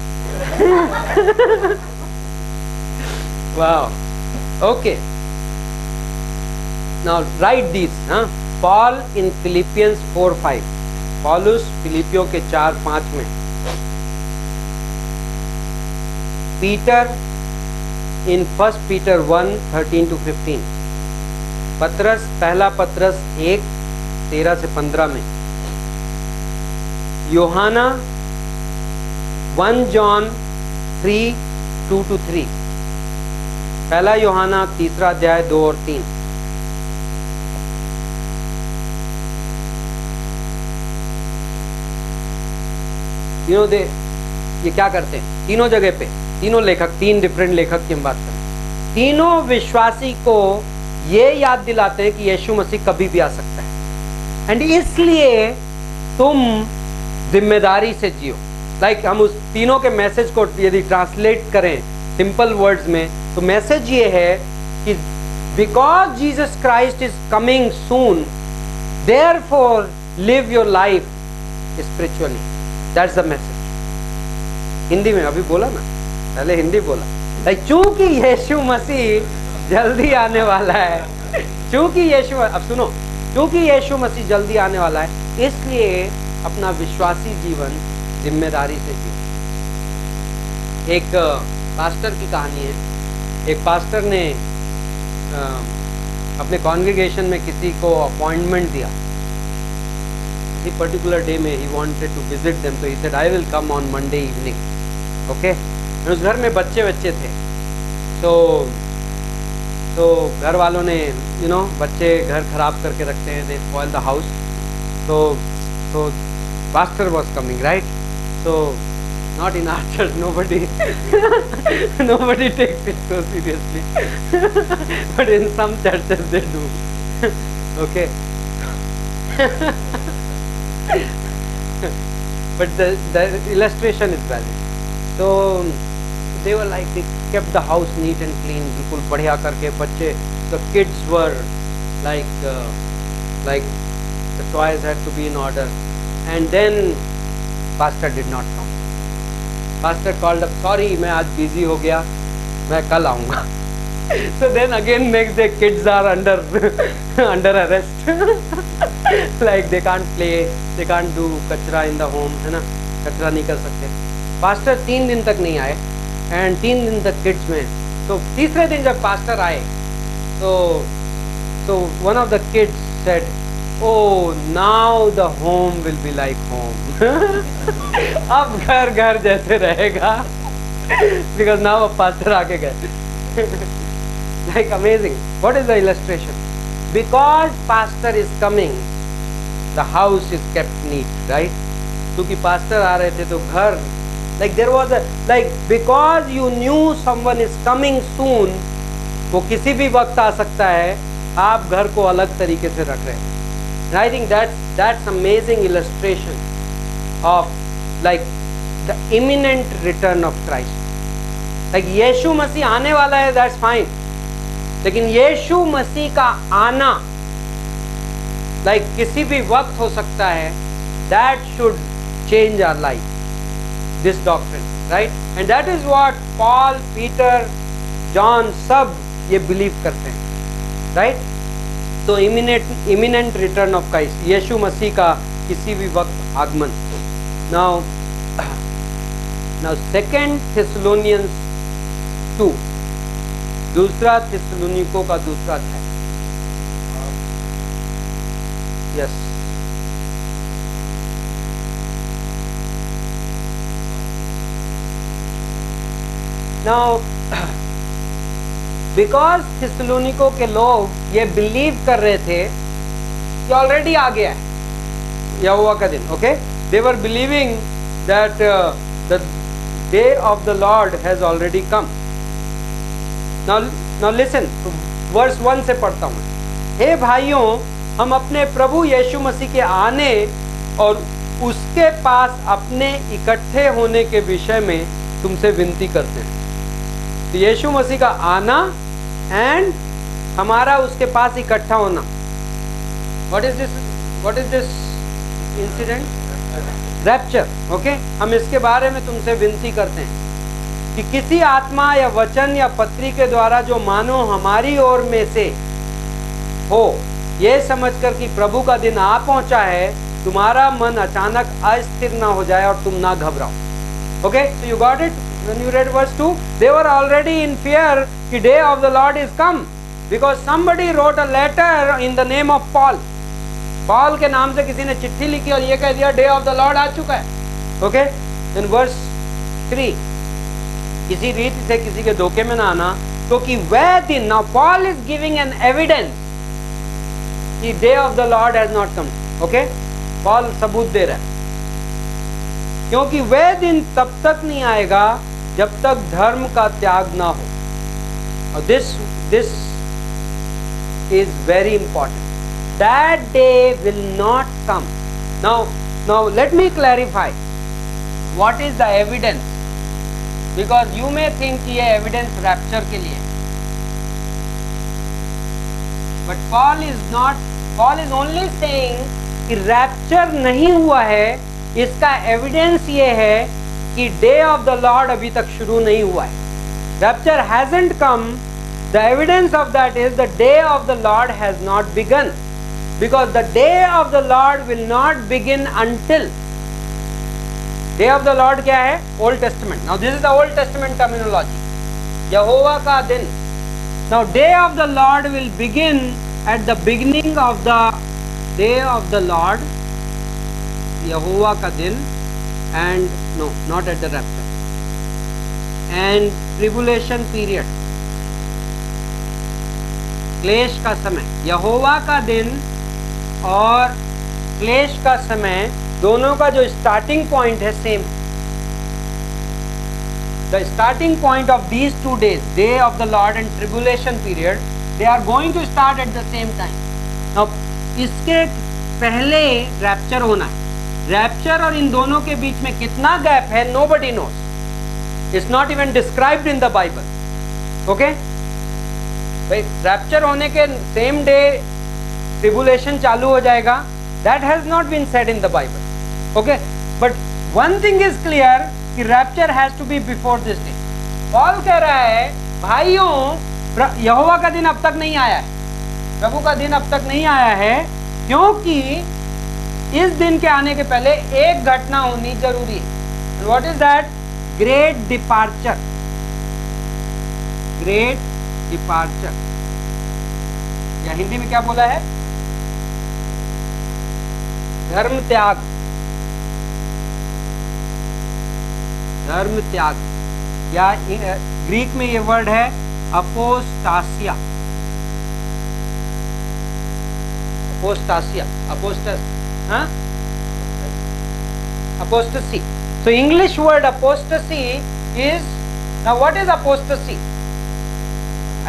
[SPEAKER 4] Wow. Okay. Now write these. Paul in Philippians 4:5. Paulus फिलिपियों के 4:5 में. Peter in 1 Peter 1:13-15. पत्रस, पहला पत्रस 1:13-15 में. यूहाना 1 John 3:2-3. पहला यूहाना 3 अध्याय 2 और 3. ये क्या करते हैं? तीनों जगह पे, तीनों लेखक, 3 डिफरेंट लेखक की हम बात करें, तीनों विश्वासी को ये याद दिलाते हैं कि यीशु मसीह कभी भी आ सकता है, एंड इसलिए तुम जिम्मेदारी से जियो। लाइक हम उस तीनों के मैसेज को यदि ट्रांसलेट करें सिंपल वर्ड्स में, तो मैसेज ये है कि because Jesus Christ is coming soon, therefore live your life spiritually. That's the message. Hindi में अभी बोला ना, पहले हिंदी बोला। लाइक चूंकि यीशु मसीह जल्दी आने वाला है, चूंकि यीशु, अब सुनो, चूंकि यीशु मसीह जल्दी आने वाला है, इसलिए अपना विश्वासी जीवन जिम्मेदारी से जियो। एक पास्टर की कहानी है। एक पास्टर ने अपने कॉन्ग्रेगेशन में किसी को अपॉइंटमेंट दिया, किसी पर्टिकुलर डे में he wanted to visit them, तो he said I will come on Monday evening. Okay, उस घर में बच्चे थे, तो तो घर वालों ने बच्चे घर खराब करके रखते हैं, they spoil the house. So pastor was coming, right? So not in our church, nobody takes it so seriously. But in some churches they do. Okay. But the illustration is valid. So they were like, they kept the house neat and clean, बिल्कुल बढ़िया करके बच्चे, the kids were like the toys had to be in order. And then pastor did not come. Pastor called up, sorry मैं आज busy हो गया, मैं कल आऊँगा. So then again next day kids are under arrest. Like they can't play, they can't do कचरा in the home, है ना, कचरा नहीं कर सकते. Pastor 3 दिन तक नहीं आए and 3 दिन तक kids में. तो तीसरे दिन जब pastor आए, so one of the kids said, oh, now the home will be like home. अब घर घर जैसे रहेगा. Because now a pastor आके गए. Like amazing. What is the illustration? Because pastor is coming, the house is kept neat, right? क्योंकि pastor आ रहे थे तो घर, like there was a, like because you knew someone is coming soon, वो किसी भी वक्त आ सकता है, आप घर को अलग तरीके से रख रहे हैं. And I think that's amazing illustration of like the imminent return of Christ. Like यीशु मसीह आने वाला है, that's fine. लेकिन यीशु मसीह का आना like किसी भी वक्त हो सकता है, that should change our life. This doctrine, right? And that is what Paul, Peter, John सब ये believe करते हैं, right? तो imminent return of Christ, यीशु मसीह का किसी भी वक्त आगमन. Now 2 Thessalonians 2, दूसरा थिस्सलुनीकों का दूसरा अध्याय. Yes. Now because थिस्सलुनीकों के लोग ये बिलीव कर रहे थे कि ऑलरेडी आ गया है यहोवा का दिन. Okay, they were believing that the day of the Lord has already come. Now listen, verse 1 से पढ़ता हूँ. हे भाइयों, हम अपने प्रभु यीशु मसीह के आने और उसके पास अपने इकट्ठे होने के विषय में तुमसे विनती करते हैं. तो यीशु मसीह का आना एंड हमारा उसके पास इकट्ठा होना. What is this incident? Rapture. Okay, हम इसके बारे में तुमसे विनती करते हैं कि किसी आत्मा या वचन या पत्री के द्वारा जो मानो हमारी ओर में से हो, ये समझकर कि प्रभु का दिन आ पहुंचा है, तुम्हारा मन अचानक अस्थिर ना हो जाए और तुम ना घबराओ. Okay, so you got it. When you read verse 2, they were already in fear. The day of the Lord is come, because somebody wrote a letter in the name of Paul. Paul के नाम से किसी ने चिट्ठी लिखी और ये कह दिया डे ऑफ द लॉर्ड आ चुका है. ओके, in verse 3, किसी रीति से किसी के धोखे में ना आना, क्योंकि वह दिन, now Paul is giving an evidence कि day of the Lord has not come. Okay, Paul सबूत दे रहा है, क्योंकि वह दिन तब तक नहीं आएगा जब तक धर्म का त्याग ना हो. और this is very important. That day will not come. Now let me clarify what is the evidence, because you may think कि ये evidence rapture के लिए, but Paul is only saying कि rapture नहीं हुआ है. इसका एविडेंस ये है कि डे ऑफ द लॉर्ड अभी तक शुरू नहीं हुआ है. Rapture hasn't come. The evidence of that is the day of the Lord has not begun, because the day of the Lord will not begin until. Day of the Lord क्या है? Old Testament. Now this is the Old Testament terminology, यहोवा का दिन. Now day of the Lord will begin at the beginning of the day of the Lord, यहोवा का दिन, and no, not at the rapture, and tribulation period. क्लेश का समय, यहोवा का दिन और क्लेश का समय दोनों का जो स्टार्टिंग पॉइंट है same. The starting point of these 2 days, day of the Lord and tribulation period, they are going to start at the same time. नाउ इसके पहले रैप्चर होना है। रैप्चर और इन दोनों के बीच में कितना गैप है, nobody knows. It's not even described in the Bible. Okay भाई, रैप्चर होने के सेम डे ट्रिबुलेशन चालू हो जाएगा, that has not been said in the Bible. Okay, but one thing is clear कि rapture has to be before this day. Paul कह रहा है भाइयों, यहोवा का दिन अब तक नहीं आया है, प्रभु का दिन अब तक नहीं आया है, क्योंकि इस दिन के आने के पहले एक घटना होनी जरूरी है। What is that? Great departure. Great departure, या हिंदी में क्या बोला है? धर्म त्याग। धर्म त्याग, या ग्रीक में ये वर्ड है अपोस्टासिया। अपोस्टासिया, apostasy. So English word apostasy is, now what is apostasy?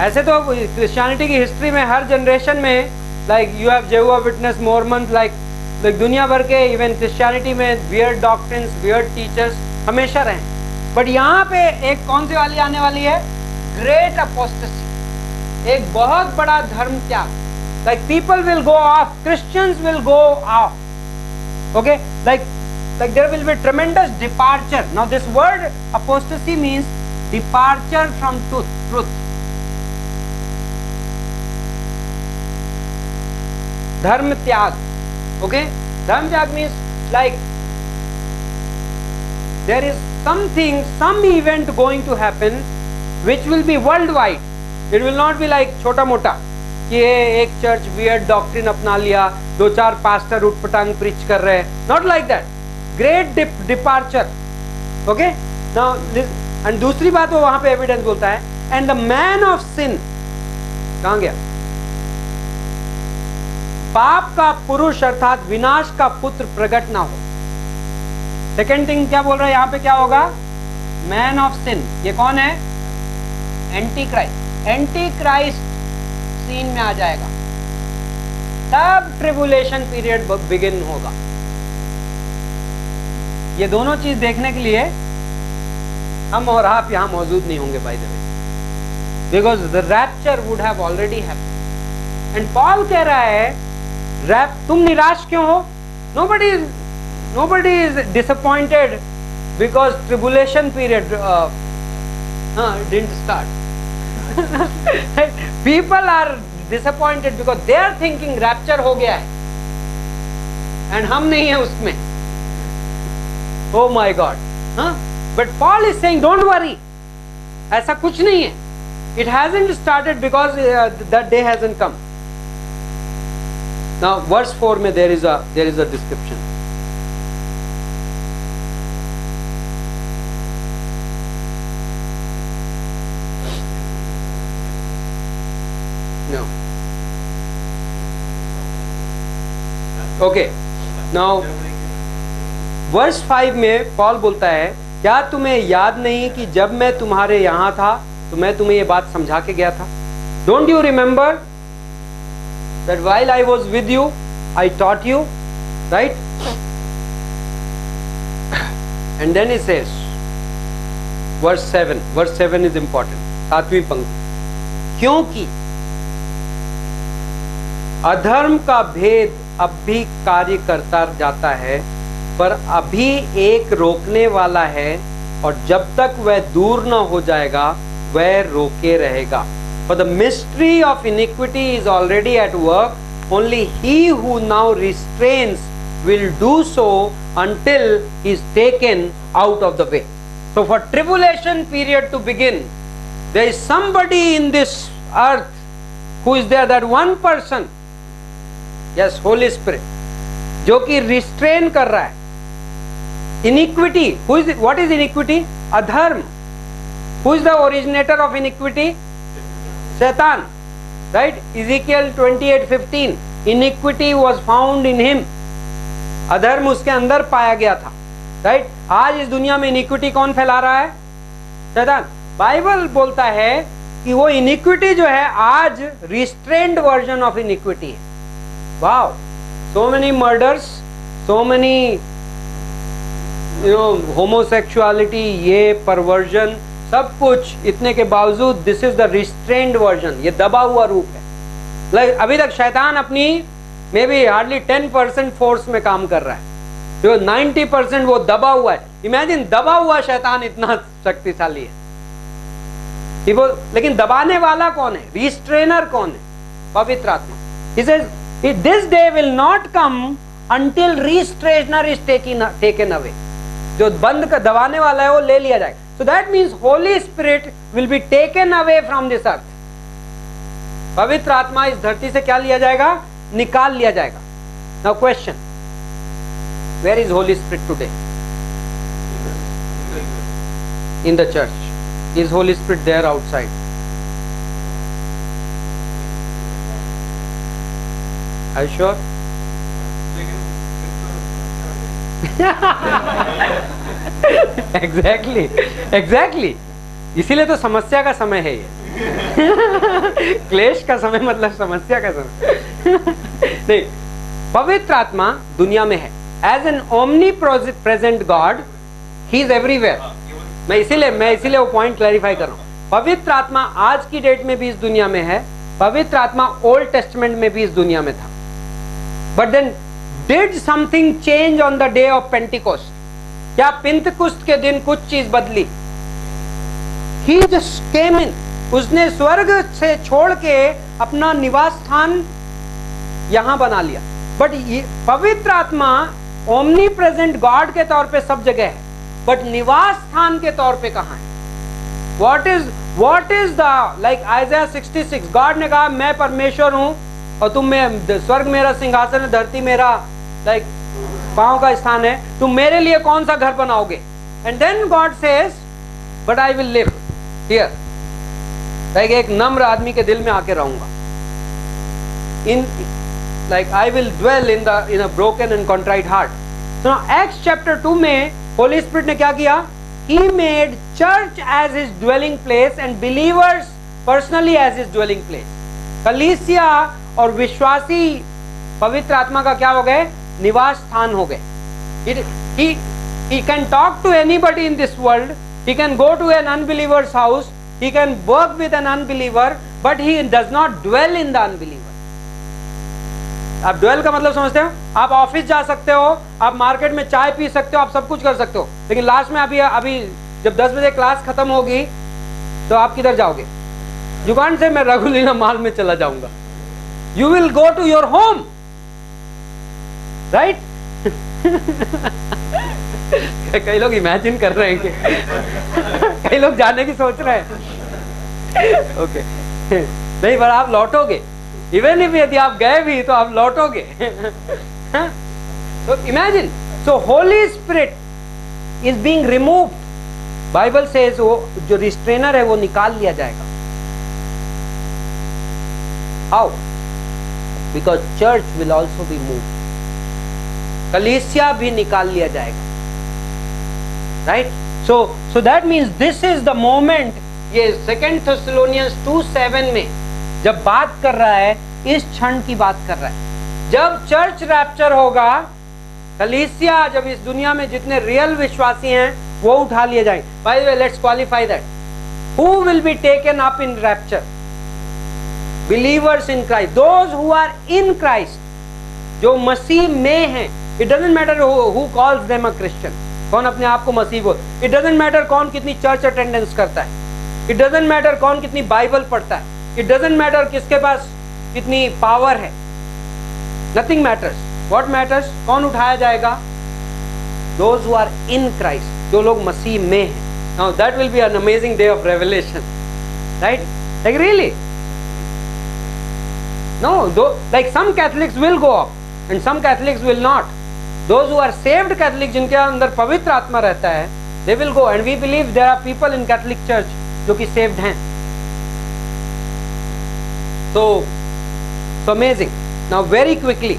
[SPEAKER 4] ऐसे तो क्रिश्चियनिटी की हिस्ट्री में हर जनरेशन में, like you have जेहोवा witness, Mormons, like दुनिया भर के इवन क्रिश्चियनिटी में वियर्ड डॉक्ट्रिन्स, वियर्ड टीचर्स हमेशा रहे। बट यहाँ पे एक कौन सी वाली आने वाली है? ग्रेट अपोस्टेसी, एक बहुत बड़ा धर्म त्याग। Like people will go off, Christians will go off. Okay, like there will be tremendous departure. Now this word apostasy means departure from truth. Dharma tyag. Okay, dharma tyag means like there is something, some event going to happen which will be worldwide. It will not be like chota mota कि एक church weird doctrine अपना लिया, 2-4 pastor उठपटांग preach कर रहे हैं। Not like that, great departure. Okay, now and दूसरी बात वो वहां पे एविडेंस बोलता है, and the man of sin, कहां गया? पाप का पुरुष अर्थात विनाश का पुत्र प्रकट ना हो। सेकेंड थिंग क्या बोल रहा है यहाँ पे? क्या होगा? Man of sin. ये कौन है? Antichrist. Antichrist scene में आ जाएगा, तब ट्रिबुलेशन पीरियड बिगिन होगा। ये दोनों चीज देखने के लिए हम और आप यहां मौजूद नहीं होंगे, bye the way, because the rapture would have already happened. And Paul कह रहा है तुम निराश क्यों हो? nobody is disappointed because tribulation period didn't start. People are disappointed because they are thinking rapture हो गया है, and हम नहीं है उसमें। Oh my God, but Paul is saying don't worry, ऐसा कुछ नहीं है। It hasn't started because that day hasn't come. Now verse 4 में there is a description. No. Okay. Now verse 5 में पॉल बोलता है, क्या तुम्हें याद नहीं कि जब मैं तुम्हारे यहां था तो मैं तुम्हें ये बात समझा के गया था? Don't you remember that while I was with you I taught you, right? And then he says, verse 7 is important, 7वीं पंक्ति, क्योंकि अधर्म का भेद अब भी कार्य करता जाता है, पर अभी एक रोकने वाला है, और जब तक वह दूर न हो जाएगा वह रोके रहेगा। For the mystery of iniquity is already at work, only he who now restrains will do so until he is taken out of the way. So for tribulation period to begin, there is somebody in this earth who is there, that one person, yes, Holy Spirit, जो कि restrain कर रहा है। Iniquity, what is iniquity? अधर्म. Who is the originator of iniquity? शैतान. right? Ezekiel 28:15, iniquity was found in him, अधर्म उसके अंदर पाया गया था, राइट? आज इस दुनिया में इनिक्विटी कौन फैला रहा है? शैतान। बाइबल बोलता है कि वो इनिक्विटी जो है आज रिस्ट्रेन्ड वर्जन ऑफ इनिक्विटी है। Wow, so many murders, so many homosexuality, ये परवर्जन, सब कुछ, इतने के बावजूद this is the restrained version, ये दबा हुआ रूप है। लाइक अभी तक शैतान अपनी मे बी हार्डली 10% फोर्स में काम कर रहा है, जो 90% वो दबा हुआ है। इमेजिन, दबा हुआ शैतान इतना शक्तिशाली है। लेकिन दबाने वाला कौन है? रिस्ट्रेनर कौन है? पवित्र आत्मा। He says, this day will not come until restrainer is taken away. जो बंद का दबाने वाला है वो ले लिया जाएगा। So that means Holy Spirit will be taken away from this earth. पवित्र आत्मा इस धरती से क्या लिया जाएगा? निकाल लिया जाएगा। Now question, where is Holy Spirit today? In the church. Is Holy Spirit there outside? Are you sure? Exactly. इसीलिए तो समस्या का समय है ये। क्लेश का समय मतलब समस्या का समय। नहीं, पवित्र आत्मा दुनिया में है। As an omnipresent God, he is everywhere. मैं इसीलिए वो पॉइंट क्लैरिफाई कर रहा हूं। पवित्र आत्मा आज की डेट में भी इस दुनिया में है, पवित्र आत्मा ओल्ड टेस्टमेंट में भी इस दुनिया में था। But then did something change on the day of Pentecost? क्या पिंतकुस्त के दिन कुछ चीज बदली? ही जस्ट केम इन, उसने स्वर्ग से छोड़ के अपना निवास स्थान यहां बना लिया। बट पवित्र आत्मा ओमनी प्रेजेंट गॉड के तौर पे सब जगह है, बट निवास स्थान के तौर पे कहां है? What is the, like Isaiah 66, God ने कहा मैं परमेश्वर हूं और तुम में, स्वर्ग मेरा सिंहासन है, धरती मेरा लाइक पांव का स्थान है, तुम मेरे लिए कौन सा घर बनाओगे? And then God says, but I will live here, like एक नम्र आदमी के दिल में आके रहूंगा। In like I will dwell in a broken and contrite heart. So Acts chapter 2 में होली स्पिरिट ने क्या किया? He made church as his dwelling place and believers personally as his dwelling place. कलीसिया और विश्वासी पवित्र आत्मा का क्या हो गए? निवास स्थान हो गए। He can talk to anybody in this world. He can go to an unbeliever's house. He can work with an unbeliever, but he does not dwell in the unbeliever. आप ड्वेल का मतलब समझते हो? आप ऑफिस जा सकते हो, आप मार्केट में चाय पी सकते हो, आप सब कुछ कर सकते हो, लेकिन लास्ट में अभी जब 10 बजे क्लास खत्म होगी तो आप किधर जाओगे? दुकान से मैं रघुलीना मॉल में चला जाऊंगा। You will go to your home, right? कई लोग इमेजिन कर रहे हैं कि कई लोग जाने की सोच रहे हैं। ओके, नहीं, पर आप लौटोगे। इवन इफ यदि आप गए भी तो आप लौटोगे। So imagine, so Holy Spirit is being removed. Bible says वो जो रिस्ट्रेनर है वो निकाल लिया जाएगा। How? Because church will also be moved. कलीसिया भी निकाल लिया जाएगा, right? So that means this is the moment. ये 2 Thessalonians 2:7 में जब बात कर रहा है, इस क्षण की बात कर रहा है जब चर्च रैप्चर होगा। कलीसिया, जब इस दुनिया में जितने रियल विश्वासी हैं वो उठा लिए जाएंगे। By the way, let's qualify that. Who will be taken up in rapture? Believers in Christ, those who are in Christ, जो मसीह में हैं। It doesn't matter who calls them a Christian, कौन अपने आप को मसीह बोल। इट डजंट मैटर कौन कितनी चर्च अटेंडेंस करता है। इट डजंट मैटर कौन कितनी बाइबल पढ़ता है। इट डजंट मैटर किसके पास कितनी पावर है। Nothing matters. What matters? कौन उठाया जाएगा? Those who are in Christ, जो लोग मसीह में हैं। Now that will be an amazing day of revelation, right? Like really, no, like some Catholics will go up and some Catholics will not. Those who are saved Catholic, जिनके अंदर पवित्र आत्मा रहता है, they will go. And we believe there are people in Catholic church जो कि saved हैं। So amazing. Now very quickly,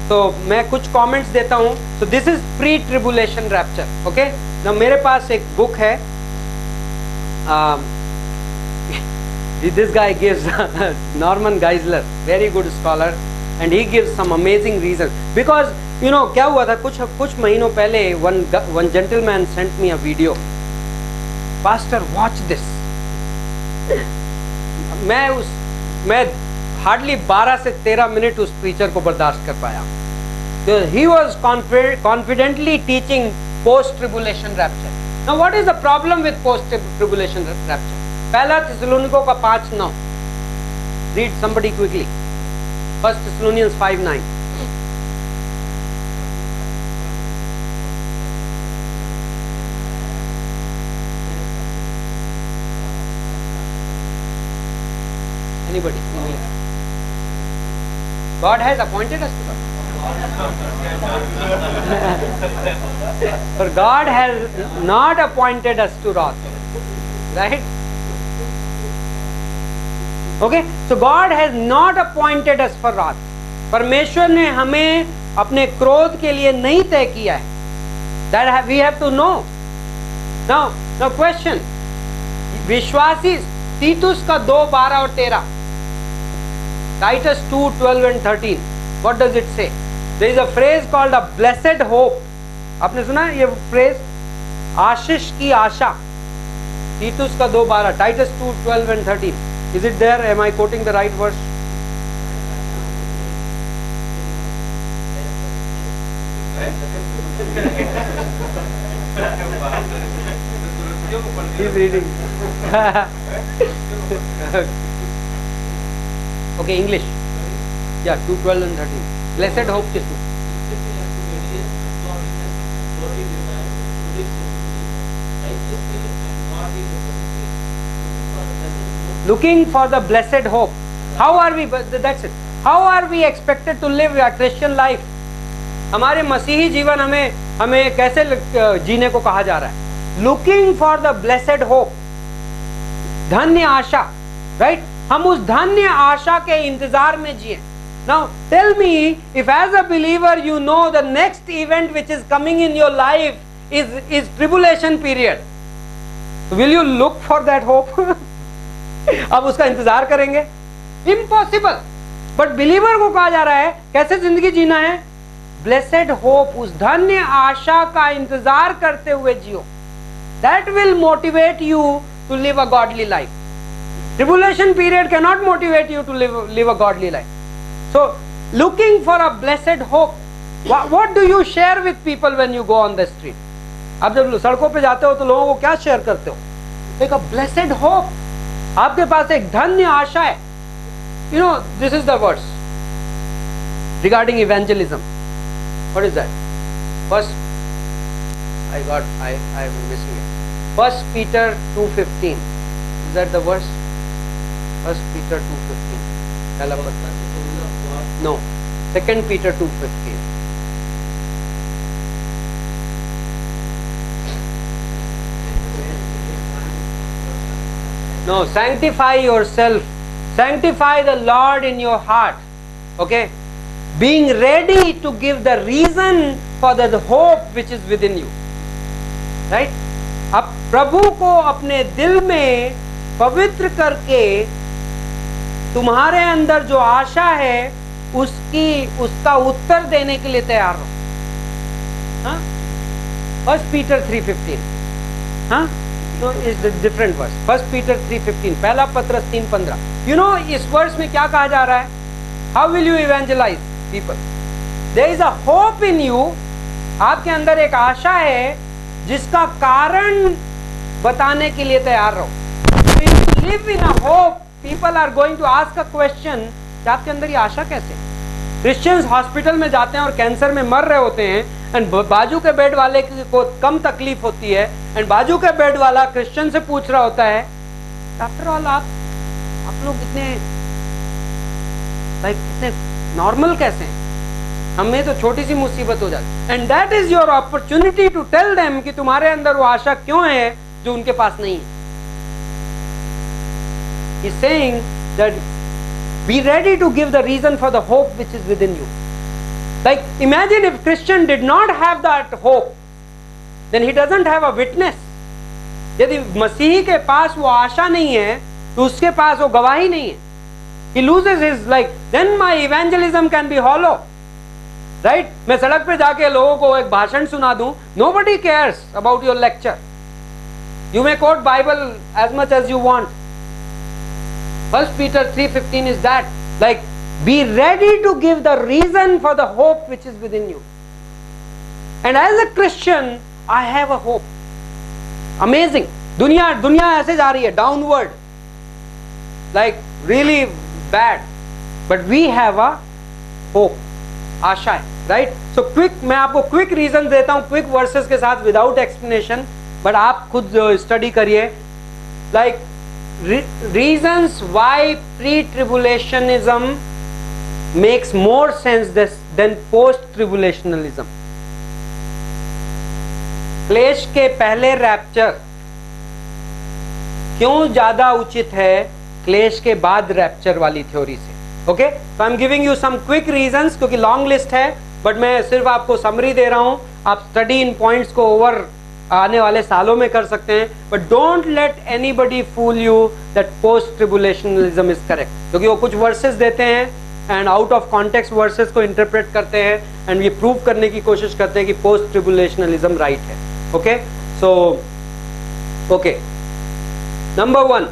[SPEAKER 4] तो मैं कुछ comments देता हूँ. So this is pre-tribulation rapture. Okay. Now मेरे पास एक book है. This guy gives Norman Geisler, very good scholar, and he gives some amazing reasons. Because you know क्या हुआ था, कुछ महीनों पहले one gentleman sent me a video. Pastor, watch this. मैं हार्डली 12 से 13 मिनट उस प्रीचर को बर्दाश्त कर पाया. He was confidently teaching post-tribulation rapture. Now what is the problem with post-tribulation rapture? पहला थिस्सलुनीकों का 5:9. Read somebody quickly. 1 Thessalonians 5:9. Anybody? God has appointed us to that. For God has not appointed us to wrath, right? Okay, so God has not appointed us for wrath. परमेश्वर ने हमें अपने क्रोध के लिए नहीं तय किया है. That we have to know. Now question. विश्वासी तीतुस का 2:12 और 13. Titus 2:12 and 13. What does it say? There is a phrase called a blessed hope. आपने सुना है ये phrase? आशीष की आशा. तीतुस का 2:12. Titus 2:12 and 13. Is it there? Am I quoting the right verse? He's reading. Okay, English. Yeah, 2:12 and 13. Blessed hope किसमें? Looking for the blessed hope. How are we? That's it. How are we expected to live a Christian life? हमारे मसीही जीवन हमें कैसे जीने को कहा जा रहा है? Looking for the blessed hope. धन्य आशा, right? हम उस धन्य आशा के इंतजार में जिए. Now tell me, if as a believer you know the next event which is coming in your life is tribulation period, will you look for that hope? अब उसका इंतजार करेंगे? Impossible. बट बिलीवर को कहा जा रहा है कैसे जिंदगी जीना है? ब्लेसेड होप, उस धन्य आशा का इंतजार करते हुए जियो. That will motivate you to live a godly life. Tribulation period cannot motivate you to live a godly life. So, looking for a blessed hope. What do you share with people when you go on the street? आप जब सड़कों पे जाते हो तो लोगों को क्या शेयर करते हो? एक blessed hope. आपके पास एक धन्य आशा है. You know, this is the verse regarding evangelism. What is that? First, I'm missing it. 1 Peter 2:15. Is that the verse? 1 Peter 2:15. No. 2 Peter 2:15. No, sanctify yourself. Sanctify the Lord in your heart. Okay? Being ready to give the reason for the hope which is within you. Right? अब प्रभु को अपने दिल में पवित्र करके तुम्हारे अंदर जो आशा है उसका उत्तर देने के लिए तैयार रहो. हाँ? 1 Peter 3:15. हाँ? No, it's a different verse. 1 Peter 3:15. पहला पत्रस 3:15. You know, इस वर्ष में क्या कहा जा रहा है? How will you evangelize people? There is a hope in you. आपके अंदर एक आशा है जिसका कारण बताने के लिए तैयार रहो. So if you live in a hope, people are going to ask a question. कि आपके अंदर ये आशा कैसे? क्रिश्चियंस हॉस्पिटल में जाते हैं और कैंसर में मर रहे होते हैं, एंड बाजू के बेड वाले को कम तकलीफ होती है, एंड बाजू के बेड वाला क्रिश्चियन से पूछ रहा होता है, आफ्टर ऑल आप लोग इतने नॉर्मल कैसे हैं? हमें तो छोटी सी मुसीबत हो जाती. And that is your opportunity to tell them कि तुम्हारे अंदर वो आशा क्यों है जो उनके पास नहीं है. He's saying that Be ready to give the reason for the hope which is within you. Like imagine if Christian did not have that hope, then he doesn't have a witness. यदि मसीही के पास वो आशा नहीं है तो उसके पास वो गवाही नहीं है. He loses his, like, then my evangelism can be hollow. Right? मैं सड़क पे जाके लोगों को एक भाषण सुना दूं, nobody cares about your lecture. You may quote Bible as much as you want. 1 Peter 3:15 is that, like, be ready to give the reason for the hope which is within you. And as a Christian, I have a hope. Amazing. दुनिया ऐसे जा रही है downward, like really bad, but we have a hope. आशा है, right? So quick, मैं आपको quick reasons देता हूँ, quick verses के साथ without explanation, but आप खुद study करिए. Like reasons why pre-tribulationism makes more sense than post-tribulationalism. क्लेश के पहले रैप्चर क्यों ज्यादा उचित है क्लेश के बाद रैप्चर वाली थ्योरी से. ओके, तो I am giving you some quick reasons, क्योंकि लॉन्ग लिस्ट है, बट मैं सिर्फ आपको समरी दे रहा हूं. आप स्टडी इन पॉइंट्स को ओवर आने वाले सालों में कर सकते हैं, but don't let anybody fool you that post tribulationalism is correct, क्योंकि वो कुछ वर्सेस देते हैं and out of context verses को इंटरप्रेट करते हैं एंड ये प्रूव करने की कोशिश करते हैं कि पोस्ट ट्रिबुलेशनलिज्म राइट है. Okay, so okay, number 1,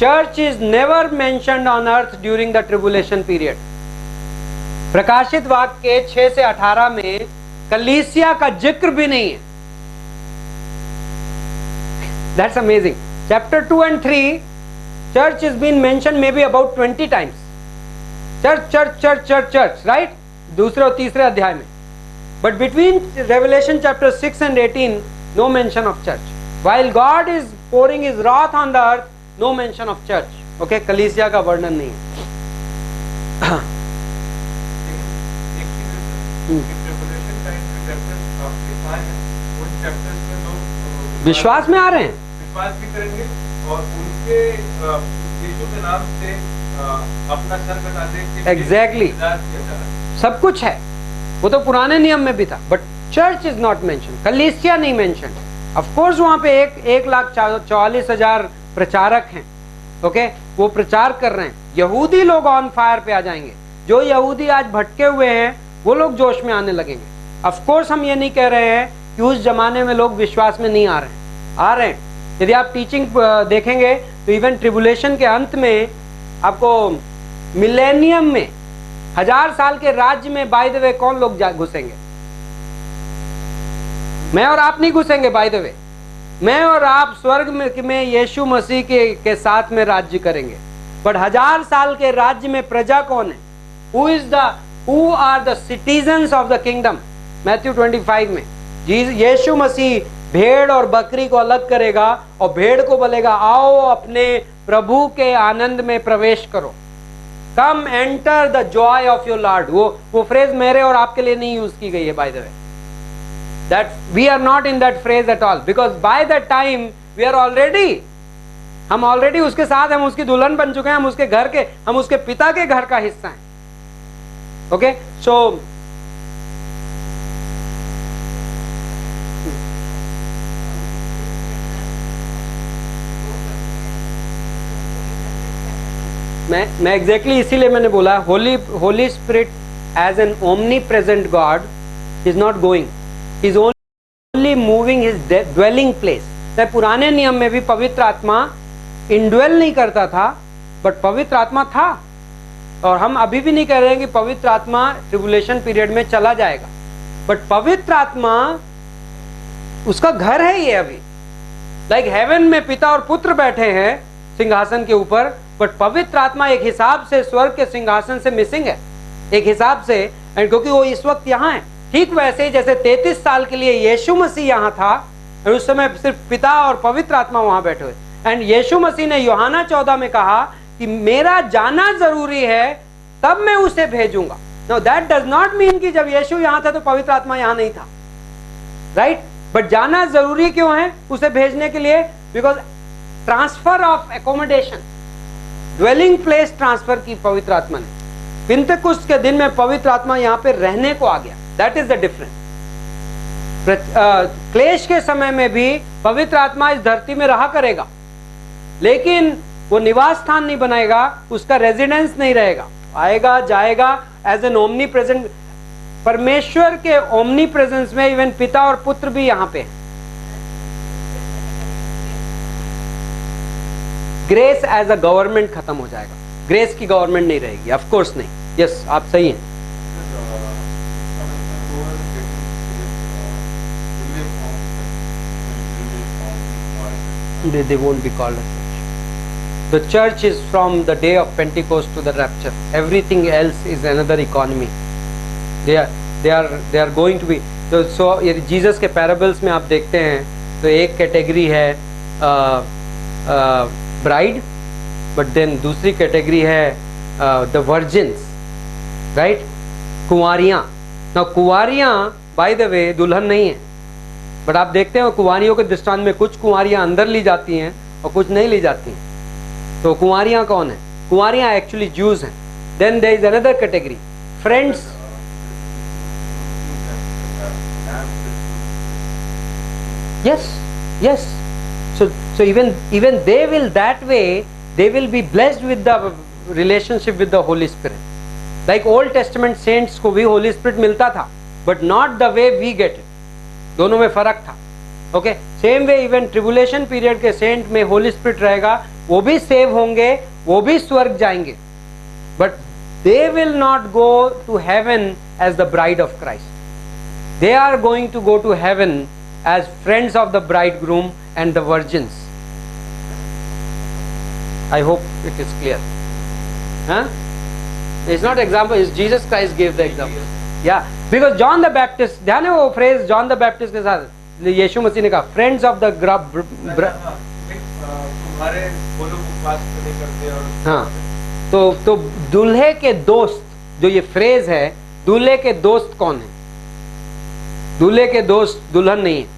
[SPEAKER 4] church is never mentioned on earth during the tribulation period. प्रकाशित वाक्य 6 से 18 में कलीसिया का जिक्र भी नहीं है. That's amazing. Chapter 2 and 3, church is been mentioned maybe about 20 times. Church, right? दूसरे और तीसरे अध्याय में. But between Revelation chapter 6 and 18, no mention of church. While God is pouring His wrath on the earth, no mention of church. Okay, कलीसिया का वर्णन नहीं है. विश्वास में आ रहे हैं,
[SPEAKER 2] विश्वास भी करेंगे और उनके यीशु के नाम से अपना सर कटा देंगे.
[SPEAKER 4] एग्जैक्टली, सब कुछ है, वो तो पुराने नियम में भी था, but church is not mention, कलीसिया नहीं मेंशन. ऑफ कोर्स वहां पे 1,44,000 प्रचारक हैं. ओके, वो प्रचार कर रहे हैं. यहूदी लोग ऑन फायर पे आ जाएंगे. जो यहूदी आज भटके हुए हैं वो लोग जोश में आने लगेंगे. ऑफ कोर्स हम ये नहीं कह रहे हैं कि उस जमाने में लोग विश्वास में नहीं आ रहे हैं, आ रहे हैं. यदि आप टीचिंग देखेंगे तो इवन ट्रिबुलेशन के अंत में आपको मिलेनियम में 1000 साल के राज्य में बाय द वे कौन लोग घुसेंगे? मैं और आप नहीं घुसेंगे. बाय द वे, मैं और आप स्वर्ग में यीशु मसीह के साथ में राज्य करेंगे. बट 1000 साल के राज्य में प्रजा कौन है? Who are the citizens of the kingdom? Matthew 25 में यीशु मसीह भेड़ और बकरी को अलग करेगा और भेड़ को बोलेगा आओ अपने प्रभु के आनंद में प्रवेश करो. Come enter the joy of your lord. वो फ्रेज मेरे और आपके लिए नहीं यूज की गई है, by the way. That we are not in that phrase at all, because by that time we are already, हम ऑलरेडी उसके साथ, हम उसकी दुल्हन बन चुके हैं, हम उसके घर के, हम उसके पिता के घर का हिस्सा हैं. ओके, सो मैं एग्जैक्टली इसीलिए मैंने बोला Holy Spirit as an omnipresent God is not going, is only moving his dwelling place. पुराने नियम में भी पवित्र आत्मा इंड्वेल नहीं करता था, बट पवित्र आत्मा था. और हम अभी भी नहीं कह रहे हैं कि पवित्र आत्मा ट्रिबुलेशन पीरियड में चला जाएगा, बट पवित्र आत्मा उसका घर है ये अभी. लाइक हेवन में पिता और पुत्र बैठे हैं सिंहासन के ऊपर, बट पवित्र आत्मा एक हिसाब से स्वर्ग के सिंहासन से मिसिंग है, एक हिसाब से. एंड क्योंकि वो इस वक्त यहाँ है, ठीक वैसे ही जैसे 33 साल के लिए यीशु मसीह यहाँ था और उस समय सिर्फ पिता और पवित्र आत्मा वहां बैठे हुए. एंड यीशु मसीह ने यूहन्ना 14 में कहा कि मेरा जाना जरूरी है, तब मैं उसे भेजूंगा. No, that does not mean कि जब यीशु यहाँ था तो पवित्र आत्मा यहाँ नहीं था, राइट? बट जाना जरूरी क्यों है उसे भेजने के लिए? Because transfer of accommodation. Dwelling place transfer की पवित्र आत्मा ने। पिंतेकुस्त के दिन में पवित्र आत्मा यहाँ पे रहने को आ गया। That is the difference. क्लेश के समय में भी पवित्र आत्मा इस धरती में रहा करेगा, लेकिन वो निवास स्थान नहीं बनाएगा, उसका रेजिडेंस नहीं रहेगा, आएगा जाएगा एज एन ओमनी प्रेजेंट। परमेश्वर के ओमनी प्रेजेंस में इवन पिता और पुत्र भी यहाँ पे है। ग्रेस एज अ गवर्नमेंट खत्म हो जाएगा, ग्रेस की गवर्नमेंट नहीं रहेगी, ऑफ कोर्स नहीं। यस, आप सही हैं। They won't be called a church. The church is from the day of Pentecost to the rapture. Everything else is another economy. They are going to be. So Jesus के parables में आप देखते हैं तो एक कैटेगरी है bride, but then दूसरी category है द वर्जिन्स, राइट, कुंवारियां। ना कुंवारियां बाय द वे दुल्हन नहीं है, बट आप देखते हैं कुंवारियों के दृष्टांत में कुछ कुंवारियां अंदर ली जाती हैं और कुछ नहीं ली जाती हैं। तो कुंवारियां कौन है? कुंवारियां एक्चुअली ज्यूज हैं। Then there is another category, friends. yes. So even they will that way, they will be blessed with the relationship with the Holy Spirit. Like Old Testament saints को भी Holy Spirit मिलता था, but not the way we get it. दोनों में फर्क था। Okay, same way even tribulation period के Saint में होली स्पिरिट रहेगा, वो भी सेव होंगे, वो भी स्वर्ग जाएंगे, but they will not go to heaven as the bride of Christ. They are going to go to heaven as friends of the bridegroom and the virgins. I hope it is clear. It's not example, it's Jesus Christ give the example. या because John the Baptist, ध्यान है वो phrase John the Baptist के साथ यीशु मसीह ने कहा friends of the
[SPEAKER 2] तुम्हारे वो लोग उपवास नहीं करते। और
[SPEAKER 4] हाँ, तो दूल्हे के दोस्त, जो ये फ्रेज है, दूल्हे के दोस्त कौन है? दूल्हे के दोस्त दुल्हन नहीं है।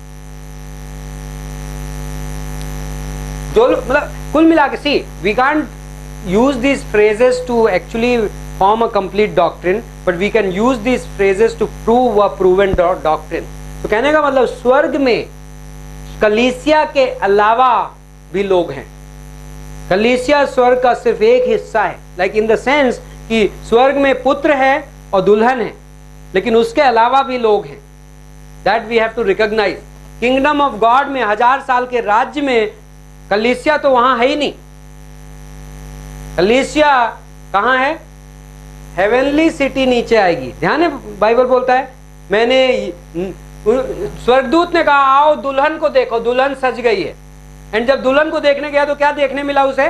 [SPEAKER 4] मतलब कुल मिला के see we can't use these phrases to actually form a complete doctrine, but we can use these phrases to prove a proven doctrine. तो कहने का मतलब स्वर्ग में कलीसिया के अलावा भी लोग हैं। कलीसिया स्वर्ग का सिर्फ एक हिस्सा है, लाइक इन द सेंस कि स्वर्ग में पुत्र है और दुल्हन है, लेकिन उसके अलावा भी लोग हैं। That we have to recognise. Kingdom of God में 1000 साल के राज्य में कलीसिया तो वहां है ही नहीं। कलीसिया कहां है? हेवनली सिटी नीचे आएगी। ध्यान है, बाइबल बोलता है, मैंने स्वर्गदूत ने कहा आओ दुल्हन को देखो, दुल्हन सज गई है। एंड जब दुल्हन को देखने गया तो क्या देखने मिला उसे?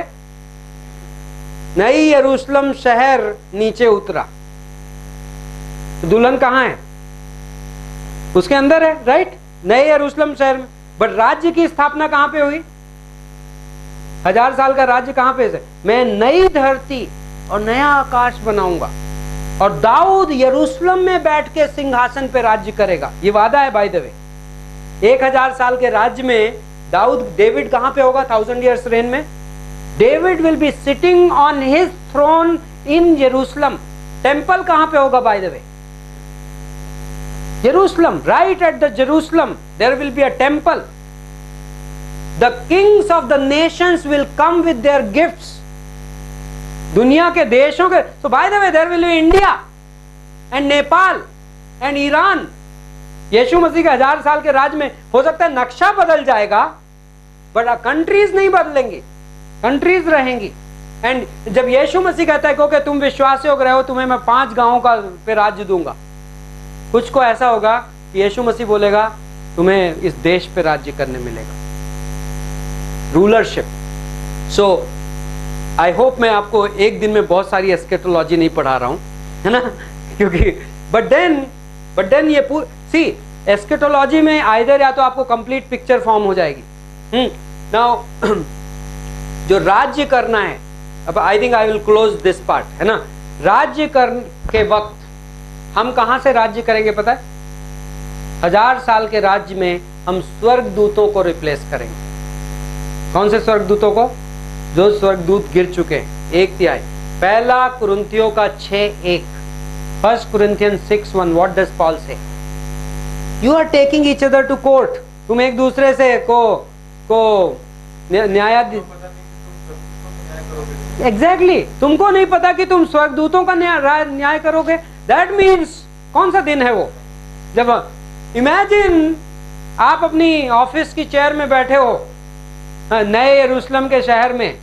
[SPEAKER 4] नई यरूशलेम शहर नीचे उतरा। तो दुल्हन कहां है? उसके अंदर है, राइट, नए यरूशलेम शहर में। बट राज्य की स्थापना कहां पे हुई? 1000 साल का राज्य कहां पे है? मैं नई धरती और नया आकाश बनाऊंगा और दाऊद यरूशलेम में बैठ के सिंहासन पे राज्य करेगा। ये वादा है बाय द वे। 1000 साल के राज्य में दाऊद, डेविड कहां पे होगा 1000 years रेन में? David will be sitting on his throne in Jerusalem. Temple कहां पे होगा by the way? Jerusalem, right at the Jerusalem there will be a temple. The kings of the nations will come with their gifts. दुनिया के देशों के, so by the way there will be India and Nepal and Iran. यीशु मसीह के 1000 साल के राज में हो सकता है नक्शा बदल जाएगा, बट कंट्रीज नहीं बदलेंगी, कंट्रीज रहेंगी। एंड जब यीशु मसीह कहता है क्योंकि तुम विश्वासी हो रहे हो, तुम्हें मैं 5 गांवों का पे राज्य दूंगा, कुछ को ऐसा होगा कि यीशु मसीह बोलेगा तुम्हें इस देश पे राज्य करने मिलेगा, रूलरशिप। सो आई होप मैं आपको एक दिन में बहुत सारी एस्केटोलॉजी नहीं पढ़ा रहा हूं, है ना, क्योंकि बट देन ये सी एस्केटोलॉजी में आइदर या तो आपको कंप्लीट पिक्चर फॉर्म हो जाएगी। नाउ जो राज्य करना है, अब I think I will close this part, है ना। राज्य करने के वक्त हम कहां से राज्य करेंगे पता है? 1000 साल के राज्य में हम स्वर्गदूतों को रिप्लेस करेंगे। कौन से स्वर्गदूतों को? जो स्वर्गदूत गिर चुके हैं। 1/3। पहला कुरिन्थियों का 6:1, 1 Corinthians 6:1, what does Paul say? You are taking each other to court. तुम एक दूसरे से को न्यायाधीश, एग्जैक्टली तुमको नहीं पता कि तुम स्वर्गदूतों का न्याय करोगे। दैट मीन्स कौन सा दिन है वो? जब इमेजिन आप अपनी ऑफिस की चेयर में बैठे हो नए यरूशलेम के शहर में,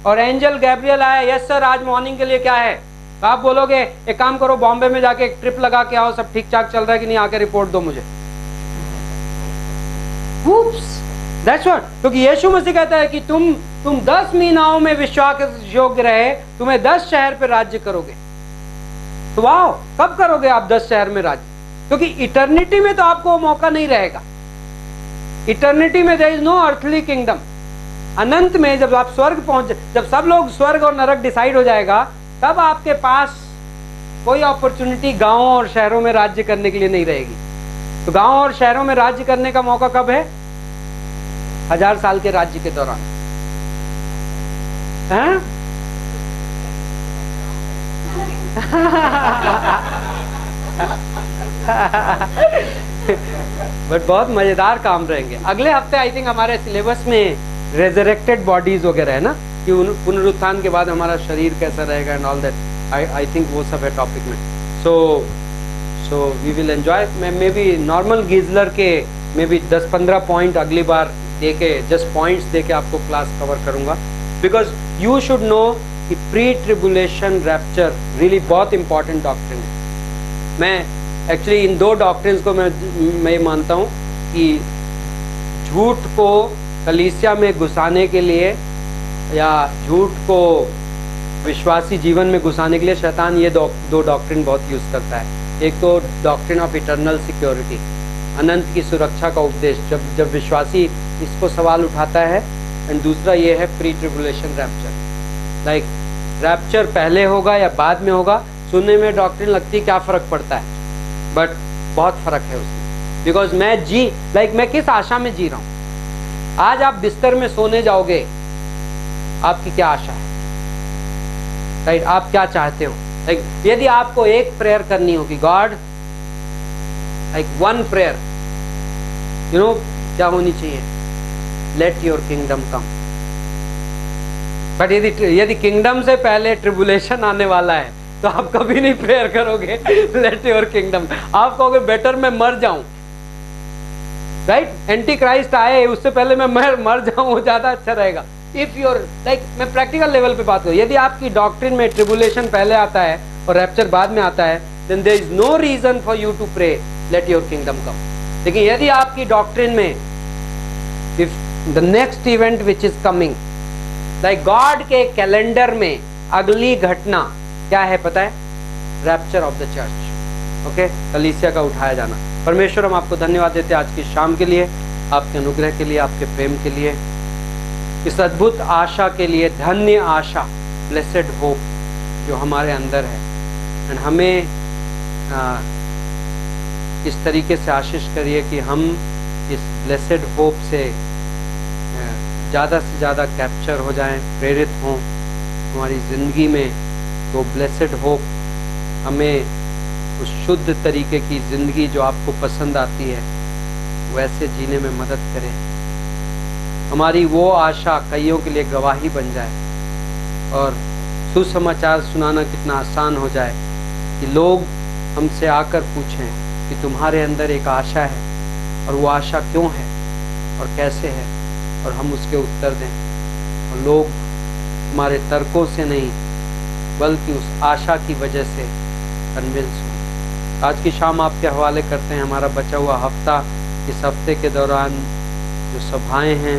[SPEAKER 4] और एंजल गैब्रियल आया, यस सर आज मॉर्निंग के लिए क्या है? तो आप बोलोगे एक काम करो, बॉम्बे में जाके एक ट्रिप लगा के आओ, सब ठीक ठाक चल रहा है कि नहीं, आके रिपोर्ट दो मुझे। That's what, क्योंकि यीशु मसीह कहता है कि तुम 10 महीनाओं में विश्वास योग्य रहे, तुम्हें 10 शहर पे राज्य करोगे। तो वाह, कब करोगे आप 10 शहर में राज्य? क्योंकि इटर्निटी में तो आपको वो मौका नहीं रहेगा। इटर्निटी में there is no earthly kingdom. अनंत में जब आप स्वर्ग पहुंच, जब सब लोग स्वर्ग और नरक डिसाइड हो जाएगा, तब आपके पास कोई अपॉर्चुनिटी गांवों और शहरों में राज्य करने के लिए नहीं रहेगी। तो गांवों और शहरों में राज्य करने का मौका कब है? 1000 साल के राज्य के दौरान। हैं? बट बहुत मजेदार काम रहेंगे। अगले हफ्ते आई थिंक हमारे सिलेबस में रेजरेक्टेड बॉडीज वगैरह है ना, कि पुनरुत्थान के बाद हमारा शरीर कैसा रहेगा and all that. I think वो सब है टॉपिक में। So we will enjoy. मैं मे बी नॉर्मल गिजलर के मे बी 10-15 पॉइंट अगली बार दे के, जस्ट पॉइंट्स दे के आपको क्लास कवर करूंगा, बिकॉज यू शुड नो कि प्री ट्रिबुलेशन रैप्चर रियली बहुत इंपॉर्टेंट डॉक्ट्रिन है। मैं एक्चुअली इन 2 डॉक्ट्रिन्स को मैं ये मानता हूँ कि झूठ को कलीसिया में घुसाने के लिए या झूठ को विश्वासी जीवन में घुसाने के लिए शैतान ये 2 डॉक्ट्रिन बहुत यूज करता है। एक तो डॉक्ट्रिन ऑफ इटर्नल सिक्योरिटी, अनंत की सुरक्षा का उपदेश, जब विश्वासी इसको सवाल उठाता है, एंड दूसरा ये है pre tribulation rapture. Like rapture पहले होगा या बाद में होगा, सुनने में डॉक्ट्रिन लगती है क्या फर्क पड़ता है, बट बहुत फर्क है उसमें। बिकॉज मैं किस आशा में जी रहा हूं। आज आप बिस्तर में सोने जाओगे, आपकी क्या आशा है? राइट, आप क्या चाहते हो? लाइक यदि आपको एक प्रेयर करनी होगी, God like one prayer, you know क्या होनी चाहिए? Late your kingdom come. But यदि किंगडम से पहले ट्रिबुलेशन आने वाला है तो आप कभी नहीं प्रेयर करोगे लेट योर किंगडम। आप कहोगे बेटर मैं मर जाऊं। राइट, एंटी क्राइस्ट आए उससे पहले मैं मर जाऊं, वो ज्यादा अच्छा रहेगा। इफ यूर लाइक, मैं प्रैक्टिकल लेवल पे बात करूं, यदि आपकी डॉक्ट्रिन में ट्रिबुलेशन पहले आता है और रैप्चर बाद में आता है, then there is no reason for you to pray let your kingdom come. लेकिन यदि आपकी डॉक्ट्रिन में if the next event which is coming, like God के कैलेंडर में अगली घटना क्या है पता है? Rapture of the church. Okay, कलीसिया का उठाया जाना। परमेश्वर, हम आपको धन्यवाद देते हैं आज की शाम के लिए, आपके अनुग्रह के लिए, आपके प्रेम के लिए, इस अद्भुत आशा के लिए। धन्य आशा, ब्लेसेड होप जो हमारे अंदर है। एंड हमें इस तरीके से आशीष करिए कि हम इस ब्लेसेड होप से ज़्यादा से ज़्यादा कैप्चर हो जाएं, प्रेरित हों हमारी ज़िंदगी में। तो ब्लेसेड होप हमें उस शुद्ध तरीके की ज़िंदगी जो आपको पसंद आती है वैसे जीने में मदद करे। हमारी वो आशा कईयों के लिए गवाही बन जाए और सुसमाचार सुनाना कितना आसान हो जाए कि लोग हमसे आकर पूछें कि तुम्हारे अंदर एक आशा है, और वो आशा क्यों है और कैसे है, और हम उसके उत्तर दें। और लोग हमारे तर्कों से नहीं बल्कि उस आशा की वजह से कन्विंस हों। आज की शाम आपके हवाले करते हैं हमारा बचा हुआ हफ्ता। इस हफ्ते के दौरान जो सभाएं हैं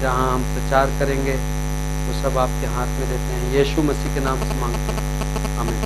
[SPEAKER 4] जहां हम प्रचार करेंगे वो सब आपके हाथ में देते हैं। यीशु मसीह के नाम से मांगते हैं, आमीन।